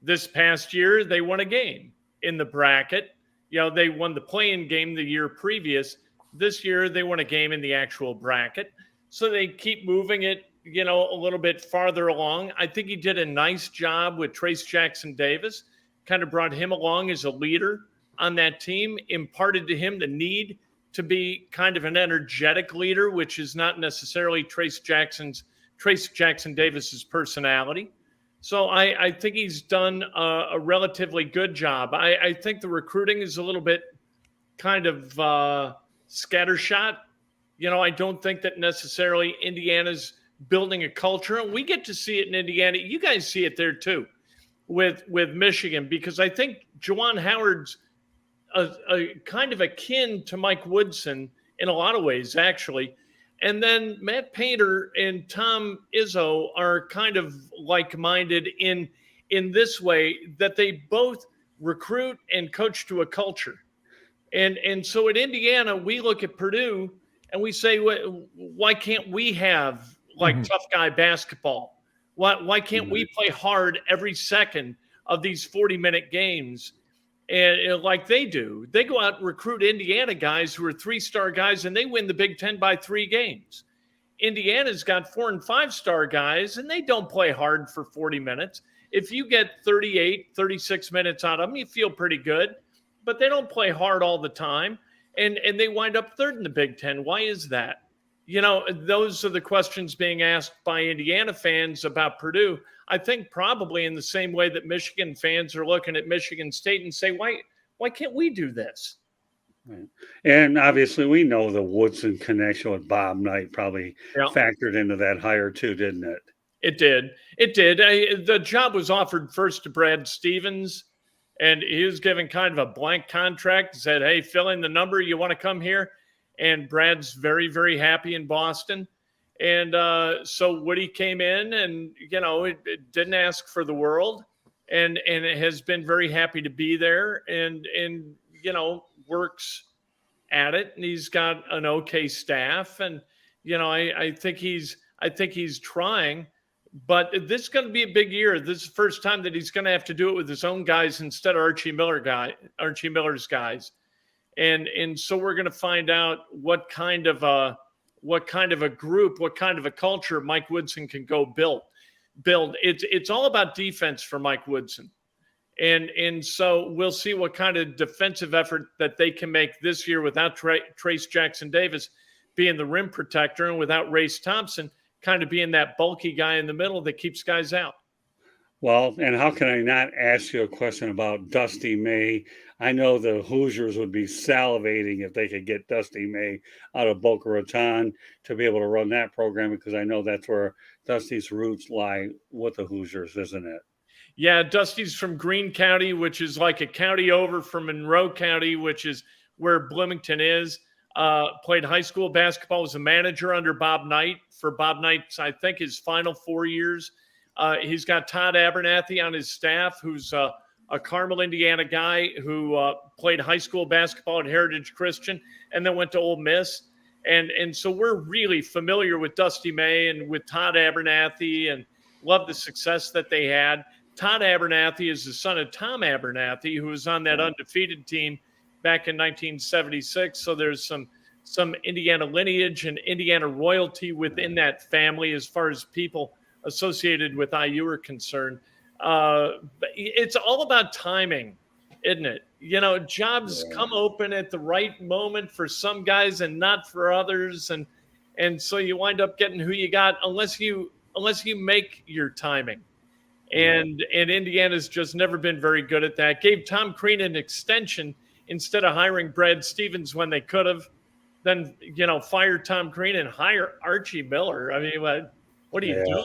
This past year, they won a game in the bracket. They won the play-in game the year previous. This year, they won a game in the actual bracket. So they keep moving it, a little bit farther along. I think he did a nice job with Trace Jackson Davis, kind of brought him along as a leader on that team, imparted to him the need to be kind of an energetic leader, which is not necessarily Trace Jackson Davis's personality. So I think he's done a relatively good job. I think the recruiting is a little bit kind of scattershot. I don't think that necessarily Indiana's building a culture. And we get to see it in Indiana. You guys see it there too with Michigan, because I think Juwan Howard's a kind of akin to Mike Woodson in a lot of ways, actually. And then Matt Painter and Tom Izzo are kind of like-minded in this way, that they both recruit and coach to a culture. And so at Indiana, we look at Purdue and we say, why can't we have like tough guy basketball? Why can't we play hard every second of these 40-minute games? And like they do, they go out and recruit Indiana guys who are 3-star guys, and they win the Big Ten by 3 games. Indiana's got 4 and 5-star guys, and they don't play hard for 40 minutes. If you get 38, 36 minutes out of them, you feel pretty good, but they don't play hard all the time. And they wind up 3rd in the Big Ten. Why is that? Those are the questions being asked by Indiana fans about Purdue. I think probably in the same way that Michigan fans are looking at Michigan State and say, why can't we do this? Right. And obviously we know the Woodson connection with Bob Knight probably factored into that hire too, didn't it? It did. The job was offered first to Brad Stevens, and he was given kind of a blank contract, said, hey, fill in the number, you want to come here? And Brad's very, very happy in Boston. And so Woody came in and, it didn't ask for the world, and it has been very happy to be there and works at it. And he's got an okay staff. And, I think he's trying, but this is going to be a big year. This is the first time that he's going to have to do it with his own guys instead of Archie Miller's guys. And so we're going to find out what kind of a group, what kind of a culture Mike Woodson can go build. It's all about defense for Mike Woodson. And so we'll see what kind of defensive effort that they can make this year without Trace Jackson Davis being the rim protector, and without Race Thompson kind of being that bulky guy in the middle that keeps guys out. Well, and how can I not ask you a question about Dusty May? I know the Hoosiers would be salivating if they could get Dusty May out of Boca Raton to be able to run that program, because I know that's where Dusty's roots lie with the Hoosiers, isn't it? Yeah, Dusty's from Greene County, which is like a county over from Monroe County, which is where Bloomington is. Played high school basketball, was a manager under Bob Knight for Bob Knight's, I think, his final 4 years. He's got Todd Abernathy on his staff, who's a Carmel, Indiana guy who played high school basketball at Heritage Christian and then went to Ole Miss. And so we're really familiar with Dusty May and with Todd Abernathy, and love the success that they had. Todd Abernathy is the son of Tom Abernathy, who was on that undefeated team back in 1976. So there's some Indiana lineage and Indiana royalty within that family as far as people associated with IU are concerned. But it's all about timing, isn't it? Jobs come open at the right moment for some guys and not for others. And so you wind up getting who you got unless you make your timing. And Indiana's just never been very good at that. Gave Tom Crean an extension instead of hiring Brad Stevens when they could have. Then, fire Tom Crean and hire Archie Miller. I mean, what are you doing?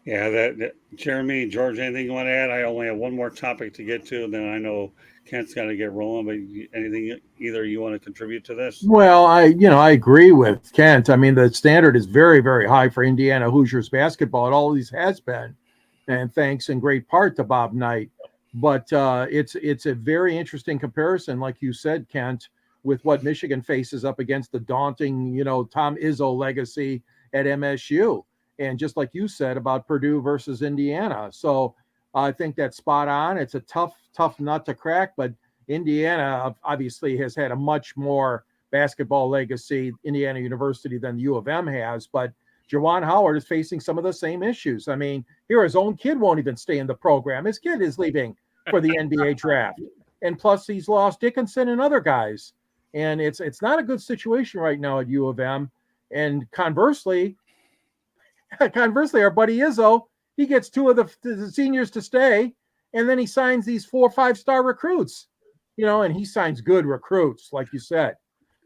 Yeah, that Jeremy, George, anything you want to add? I only have one more topic to get to, and then I know Kent's got to get rolling. But anything either you want to contribute to this? Well, I agree with Kent. I mean, the standard is very, very high for Indiana Hoosiers basketball. It always has been, and thanks in great part to Bob Knight. But it's a very interesting comparison, like you said, Kent, with what Michigan faces up against the daunting, Tom Izzo legacy at MSU. And just like you said about Purdue versus Indiana. So I think that's spot on. It's a tough nut to crack, but Indiana obviously has had a much more basketball legacy, Indiana University, than the U of M has. But Juwan Howard is facing some of the same issues. I mean, here his own kid won't even stay in the program. His kid is leaving for the NBA draft. And plus he's lost Dickinson and other guys. And it's not a good situation right now at U of M. And conversely, our buddy Izzo, he gets 2 of the seniors to stay, and then he signs these 4 5-star recruits, and he signs good recruits, like you said.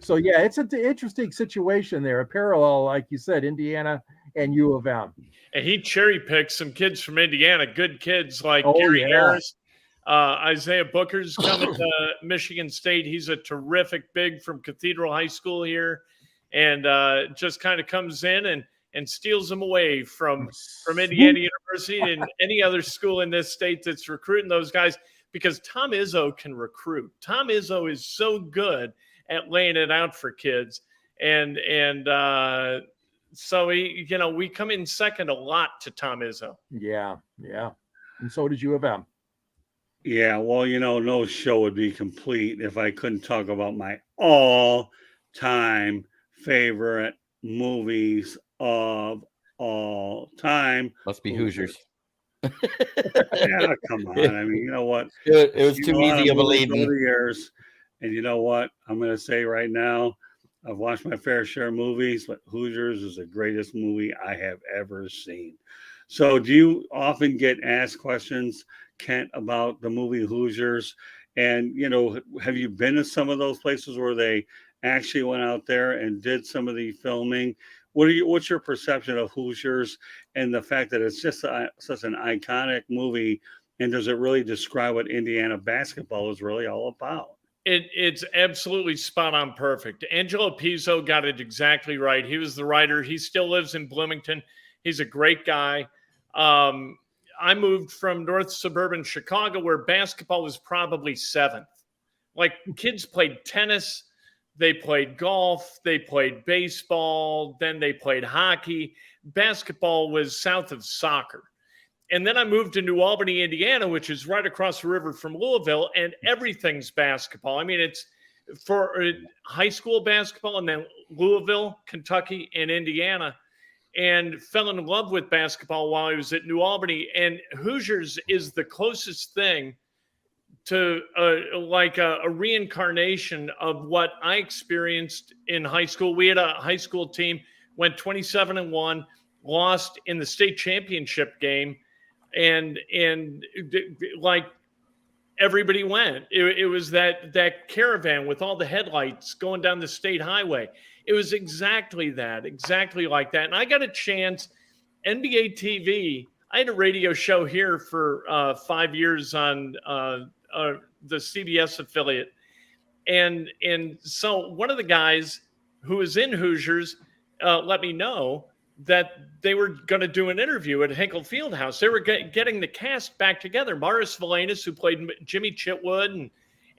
So, yeah, it's an interesting situation there, a parallel, like you said, Indiana and U of M. And he cherry-picked some kids from Indiana, good kids like Gary Harris, Isaiah Booker's coming to Michigan State. He's a terrific big from Cathedral High School here, and just kind of comes in and steals them away from Indiana University and any other school in this state that's recruiting those guys, because Tom Izzo can recruit. Tom Izzo is so good at laying it out for kids, and so we come in second a lot to Tom Izzo. Yeah, and so did U of M. Yeah, well, no show would be complete if I couldn't talk about my all-time favorite movies of all time. Must be Hoosiers. Yeah, come on. I mean, you know what? It was too easy of a lead. Years, and you know what? I'm going to say right now, I've watched my fair share of movies, but Hoosiers is the greatest movie I have ever seen. So do you often get asked questions, Kent, about the movie Hoosiers? And, have you been to some of those places where they actually went out there and did some of the filming? What's your perception of Hoosiers and the fact that it's just such an iconic movie? And does it really describe what Indiana basketball is really all about? It's absolutely spot on perfect. Angelo Pizzo got it exactly right. He was the writer. He still lives in Bloomington. He's a great guy. I moved from North suburban Chicago, where basketball was probably seventh. Like, kids played tennis, they played golf, they played baseball, then they played hockey. Basketball was south of soccer. And then I moved to New Albany, Indiana, which is right across the river from Louisville, and everything's basketball. I mean, it's for high school basketball, and then Louisville, Kentucky, and Indiana, and fell in love with basketball while I was at New Albany. And Hoosiers is the closest thing to a reincarnation of what I experienced in high school. We had a high school team, went 27-1, lost in the state championship game. And like, everybody went. It was that caravan with all the headlights going down the state highway. It was exactly like that. And I got a chance, NBA TV. I had a radio show here for 5 years on the CBS affiliate. And so one of the guys who was in Hoosiers let me know that they were going to do an interview at Hinkle Fieldhouse. They were getting the cast back together. Morris Valanis, who played Jimmy Chitwood,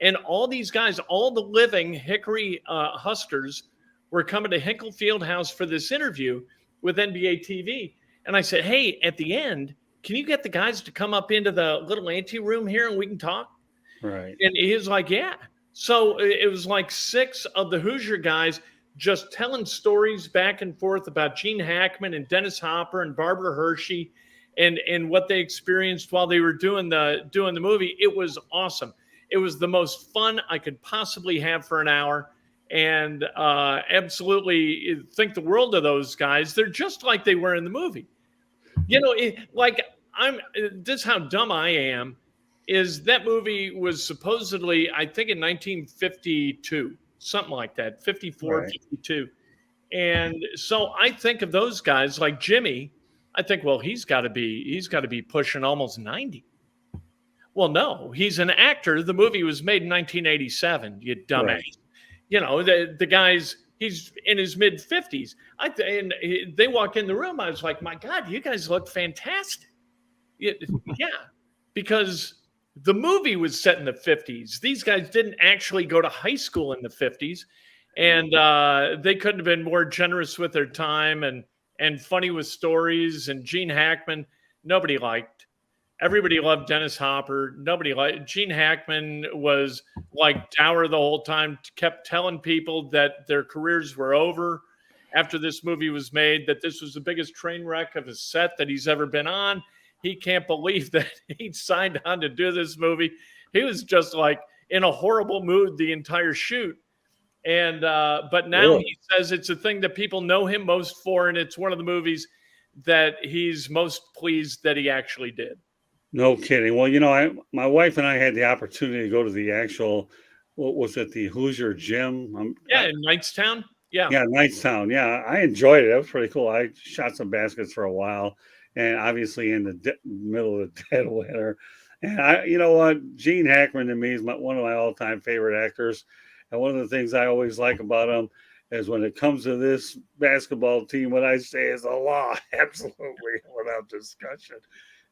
and all these guys, all the living Hickory Huskers, were coming to Hinkle Fieldhouse for this interview with NBA TV. And I said, hey, at the end, can you get the guys to come up into the little ante room here and we can talk? Right. And he was like, yeah. So it was like 6 of the Hoosier guys just telling stories back and forth about Gene Hackman and Dennis Hopper and Barbara Hershey and what they experienced while they were doing the movie. It was awesome. It was the most fun I could possibly have for an hour. And absolutely think the world of those guys. They're just like they were in the movie. This is how dumb I am, is that movie was supposedly, I think, in 1952, something like that, 54, right. 52. And so I think of those guys like Jimmy. I think, well, he's got to be pushing almost 90. Well, no, he's an actor. The movie was made in 1987, you dumbass. Right. The guy's, he's in his mid 50s. And they walk in the room. I was like, my God, you guys look fantastic. Yeah, because the movie was set in the 50s. These guys didn't actually go to high school in the 50s. And they couldn't have been more generous with their time and funny with stories. And Gene Hackman, nobody liked. Everybody loved Dennis Hopper. Nobody liked. Gene Hackman was like dour the whole time, kept telling people that their careers were over after this movie was made, that this was the biggest train wreck of a set that he's ever been on. He can't believe that he signed on to do this movie. He was just like in a horrible mood the entire shoot. And but now he says it's a thing that people know him most for, and it's one of the movies that he's most pleased that he actually did. No kidding. Well, my wife and I had the opportunity to go to the actual, what was it, the Hoosier Gym? In Knightstown. Yeah, Knightstown. Yeah, I enjoyed it. It was pretty cool. I shot some baskets for a while, and obviously in the middle of the dead winter. And you know what, Gene Hackman to me is one of my all-time favorite actors. And one of the things I always like about him is when it comes to this basketball team, what I say is a law, absolutely without discussion.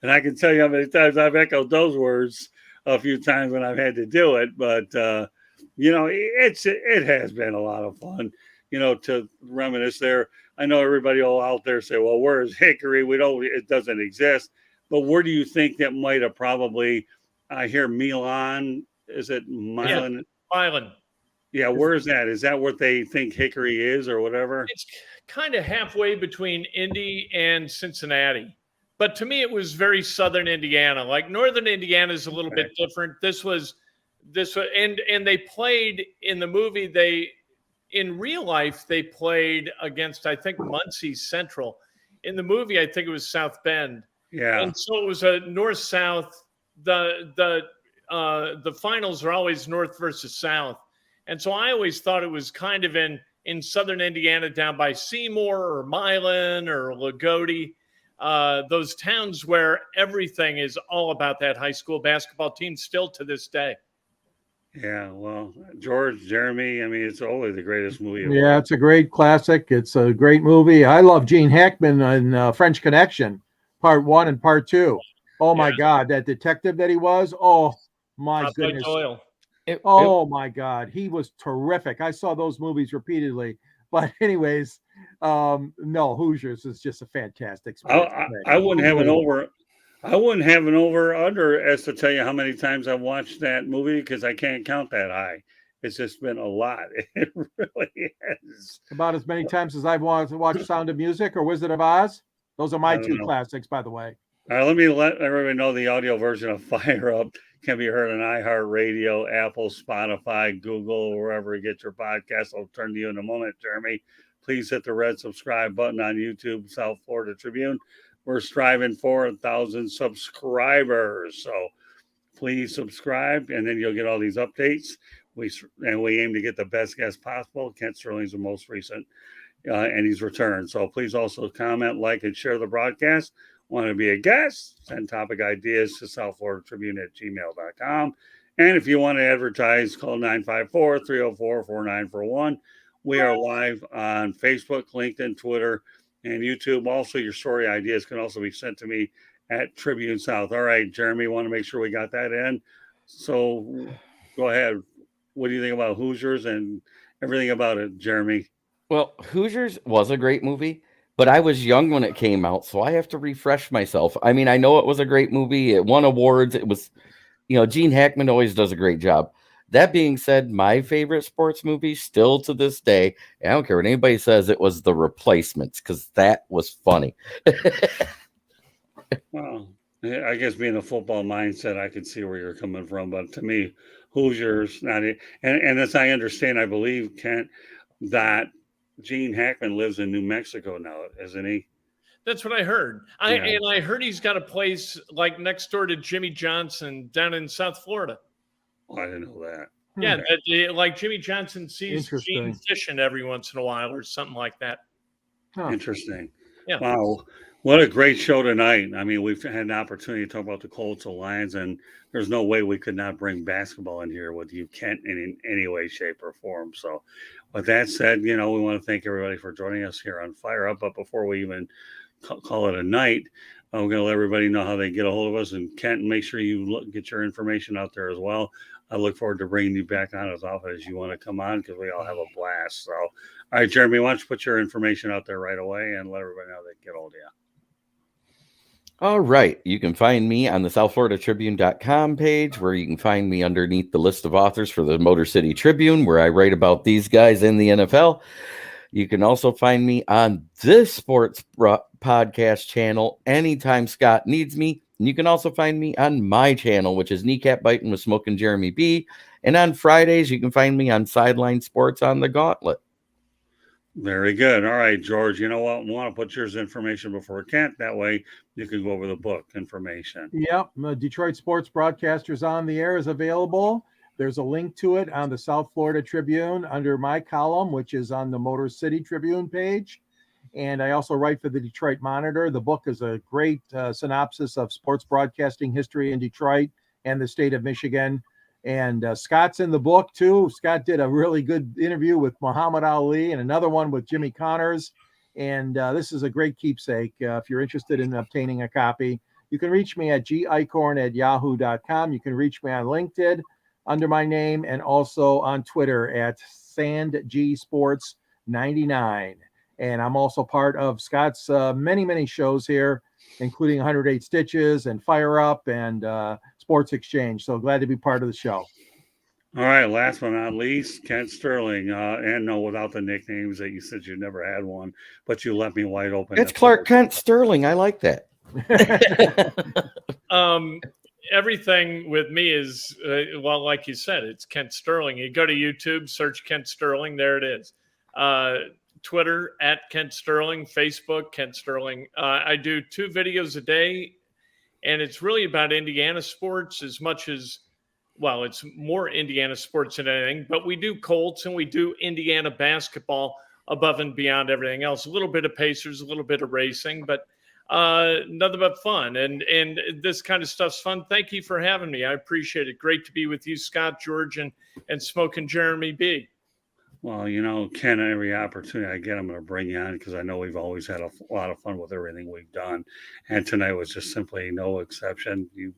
And I can tell you how many times I've echoed those words a few times when I've had to do it. But it has been a lot of fun, to reminisce there. I know everybody all out there say, "Well, where is Hickory? It doesn't exist." But where do you think that might have probably? I hear Milan. Is it Milan? Yeah, Milan. Yeah, where is that? Is that what they think Hickory is, or whatever? It's kind of halfway between Indy and Cincinnati. But to me, it was very southern Indiana. Like northern Indiana is a little bit different. This was, and they played in the movie. In real life, they played against, I think, Muncie Central. In the movie, I think it was South Bend. Yeah. And so it was a north-south. The finals are always north versus south. And so I always thought it was kind of in southern Indiana, down by Seymour or Milan or Lagodi, those towns where everything is all about that high school basketball team still to this day. Yeah, well, George, Jeremy, I mean, it's always the greatest movie of Yeah, all. it's a great classic. It's a great movie. I love Gene Hackman in French Connection, Part 1 and Part 2. Oh, my God, that detective that he was. Oh, my goodness. My God, he was terrific. I saw those movies repeatedly. But anyways, no, Hoosiers is just a fantastic sport. I wouldn't have an over. I wouldn't have an over under as to tell you how many times I've watched that movie because I can't count that high. It's just been a lot. It really is. About as many times as I've watched Sound of Music or Wizard of Oz. Those are my two classics, by the way. All right, let me let everybody know the audio version of Fire Up can be heard on iHeartRadio, Apple, Spotify, Google, wherever you get your podcasts. I'll turn to you in a moment, Jeremy. Please hit the red subscribe button on YouTube, South Florida Tribune. We're striving for 1,000 subscribers. So please subscribe, and then you'll get all these updates. We aim to get the best guest possible. Kent Sterling's the most recent, and he's returned. So please also comment, like, and share the broadcast. Want to be a guest? Send topic ideas to southfloridatribune@gmail.com. And if you want to advertise, call 954-304-4941. We are live on Facebook, LinkedIn, Twitter, and YouTube. Also, your story ideas can also be sent to me at Tribune South. All right, Jeremy, want to make sure we got that in. So go ahead. What do you think about Hoosiers and everything about it, Jeremy? Well, Hoosiers was a great movie, but I was young when it came out, so I have to refresh myself. I mean, I know it was a great movie. It won awards. It was, Gene Hackman always does a great job. That being said, my favorite sports movie still to this day, I don't care what anybody says, it was The Replacements, because that was funny. Well, I guess being a football mindset, I could see where you're coming from. But to me, Hoosiers, not it. And as I understand, I believe, Kent, that Gene Hackman lives in New Mexico now, isn't he? That's what I heard. And I heard he's got a place like next door to Jimmy Johnson down in South Florida. Oh, I didn't know that. Yeah, like Jimmy Johnson sees Gene fishing every once in a while or something like that. Huh. Interesting. Yeah. Wow. What a great show tonight. I mean, we've had an opportunity to talk about the Colts, the Lions, and there's no way we could not bring basketball in here with you, Kent, in any way, shape, or form. So with that said, we want to thank everybody for joining us here on Fire Up. But before we even call it a night, we're going to let everybody know how they get a hold of us. And Kent, make sure you get your information out there as well. I look forward to bringing you back on as often as you want to come on because we all have a blast. So, all right, Jeremy, why don't you put your information out there right away and let everybody know they get hold of you. All right. You can find me on the southfloridatribune.com page, where you can find me underneath the list of authors for the Motor City Tribune, where I write about these guys in the NFL. You can also find me on this sports podcast channel anytime Scott needs me. And you can also find me on my channel, which is Kneecap Biting with Smoking Jeremy B. And on Fridays, you can find me on Sideline Sports on the Gauntlet. Very good. All right, George, you know what? I want to put yours information before Kent. That way you can go over the book information. Yep. Detroit Sports Broadcasters on the Air is available. There's a link to it on the South Florida Tribune under my column, which is on the Motor City Tribune page. And I also write for the Detroit Monitor. The book is a great synopsis of sports broadcasting history in Detroit. and the state of Michigan. And Scott's in the book too. Scott did a really good interview with Muhammad Ali and another one with Jimmy Connors. And this is a great keepsake. If you're interested in obtaining a copy, you can reach me at gicorn@yahoo.com. You can reach me on LinkedIn under my name and also on Twitter at SandGSports99. And I'm also part of Scott's many shows here, including 108 Stitches and Fire Up and Sports Exchange. So glad to be part of the show. All right, last but not least, Kent Sterling. And no, without the nicknames that you said you never had one, but you left me wide open. It's Clark Kent Sterling. I like that. Everything with me is, well, like you said, it's Kent Sterling. You go to YouTube, search Kent Sterling. There it is. Twitter at Kent Sterling, Facebook, Kent Sterling. I do 2 videos a day, and it's really about Indiana sports as much as, well, it's more Indiana sports than anything, but we do Colts and we do Indiana basketball above and beyond everything else. A little bit of Pacers, a little bit of racing, but nothing but fun. And this kind of stuff's fun. Thank you for having me. I appreciate it. Great to be with you, Scott, George, and Smoking Jeremy B. Well, you know, Ken, every opportunity I get, I'm going to bring you on because I know we've always had a lot of fun with everything we've done. And tonight was just simply no exception. You,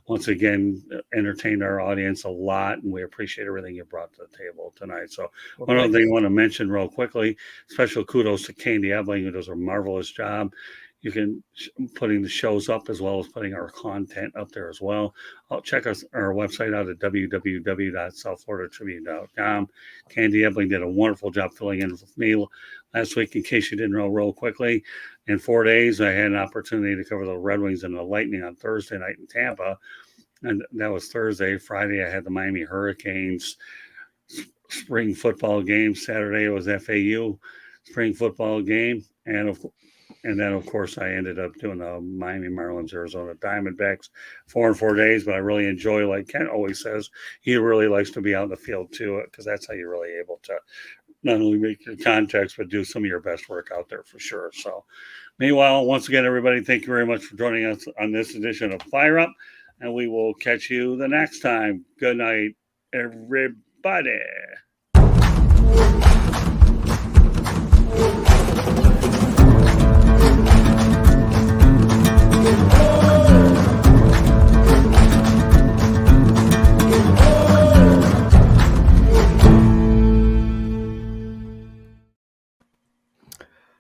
once again, entertained our audience a lot, and we appreciate everything you brought to the table tonight. So one other thing I want to mention real quickly, special kudos to Candy Ebling, who does a marvelous job. You can putting the shows up as well as putting our content up there as well. Check our website out at www.southfloridatribune.com. Candy Ebling did a wonderful job filling in with me last week. In case you didn't know, real quickly, in 4 days, I had an opportunity to cover the Red Wings and the Lightning on Thursday night in Tampa. And that was Thursday. Friday, I had the Miami Hurricanes spring football game. Saturday, it was FAU spring football game. And then, of course, I ended up doing the Miami Marlins, Arizona Diamondbacks 4 in 4 days. But I really enjoy, like Ken always says, he really likes to be out in the field too, because that's how you're really able to not only make your contacts, but do some of your best work out there for sure. So, meanwhile, once again, everybody, thank you very much for joining us on this edition of Fire Up. And we will catch you the next time. Good night, everybody.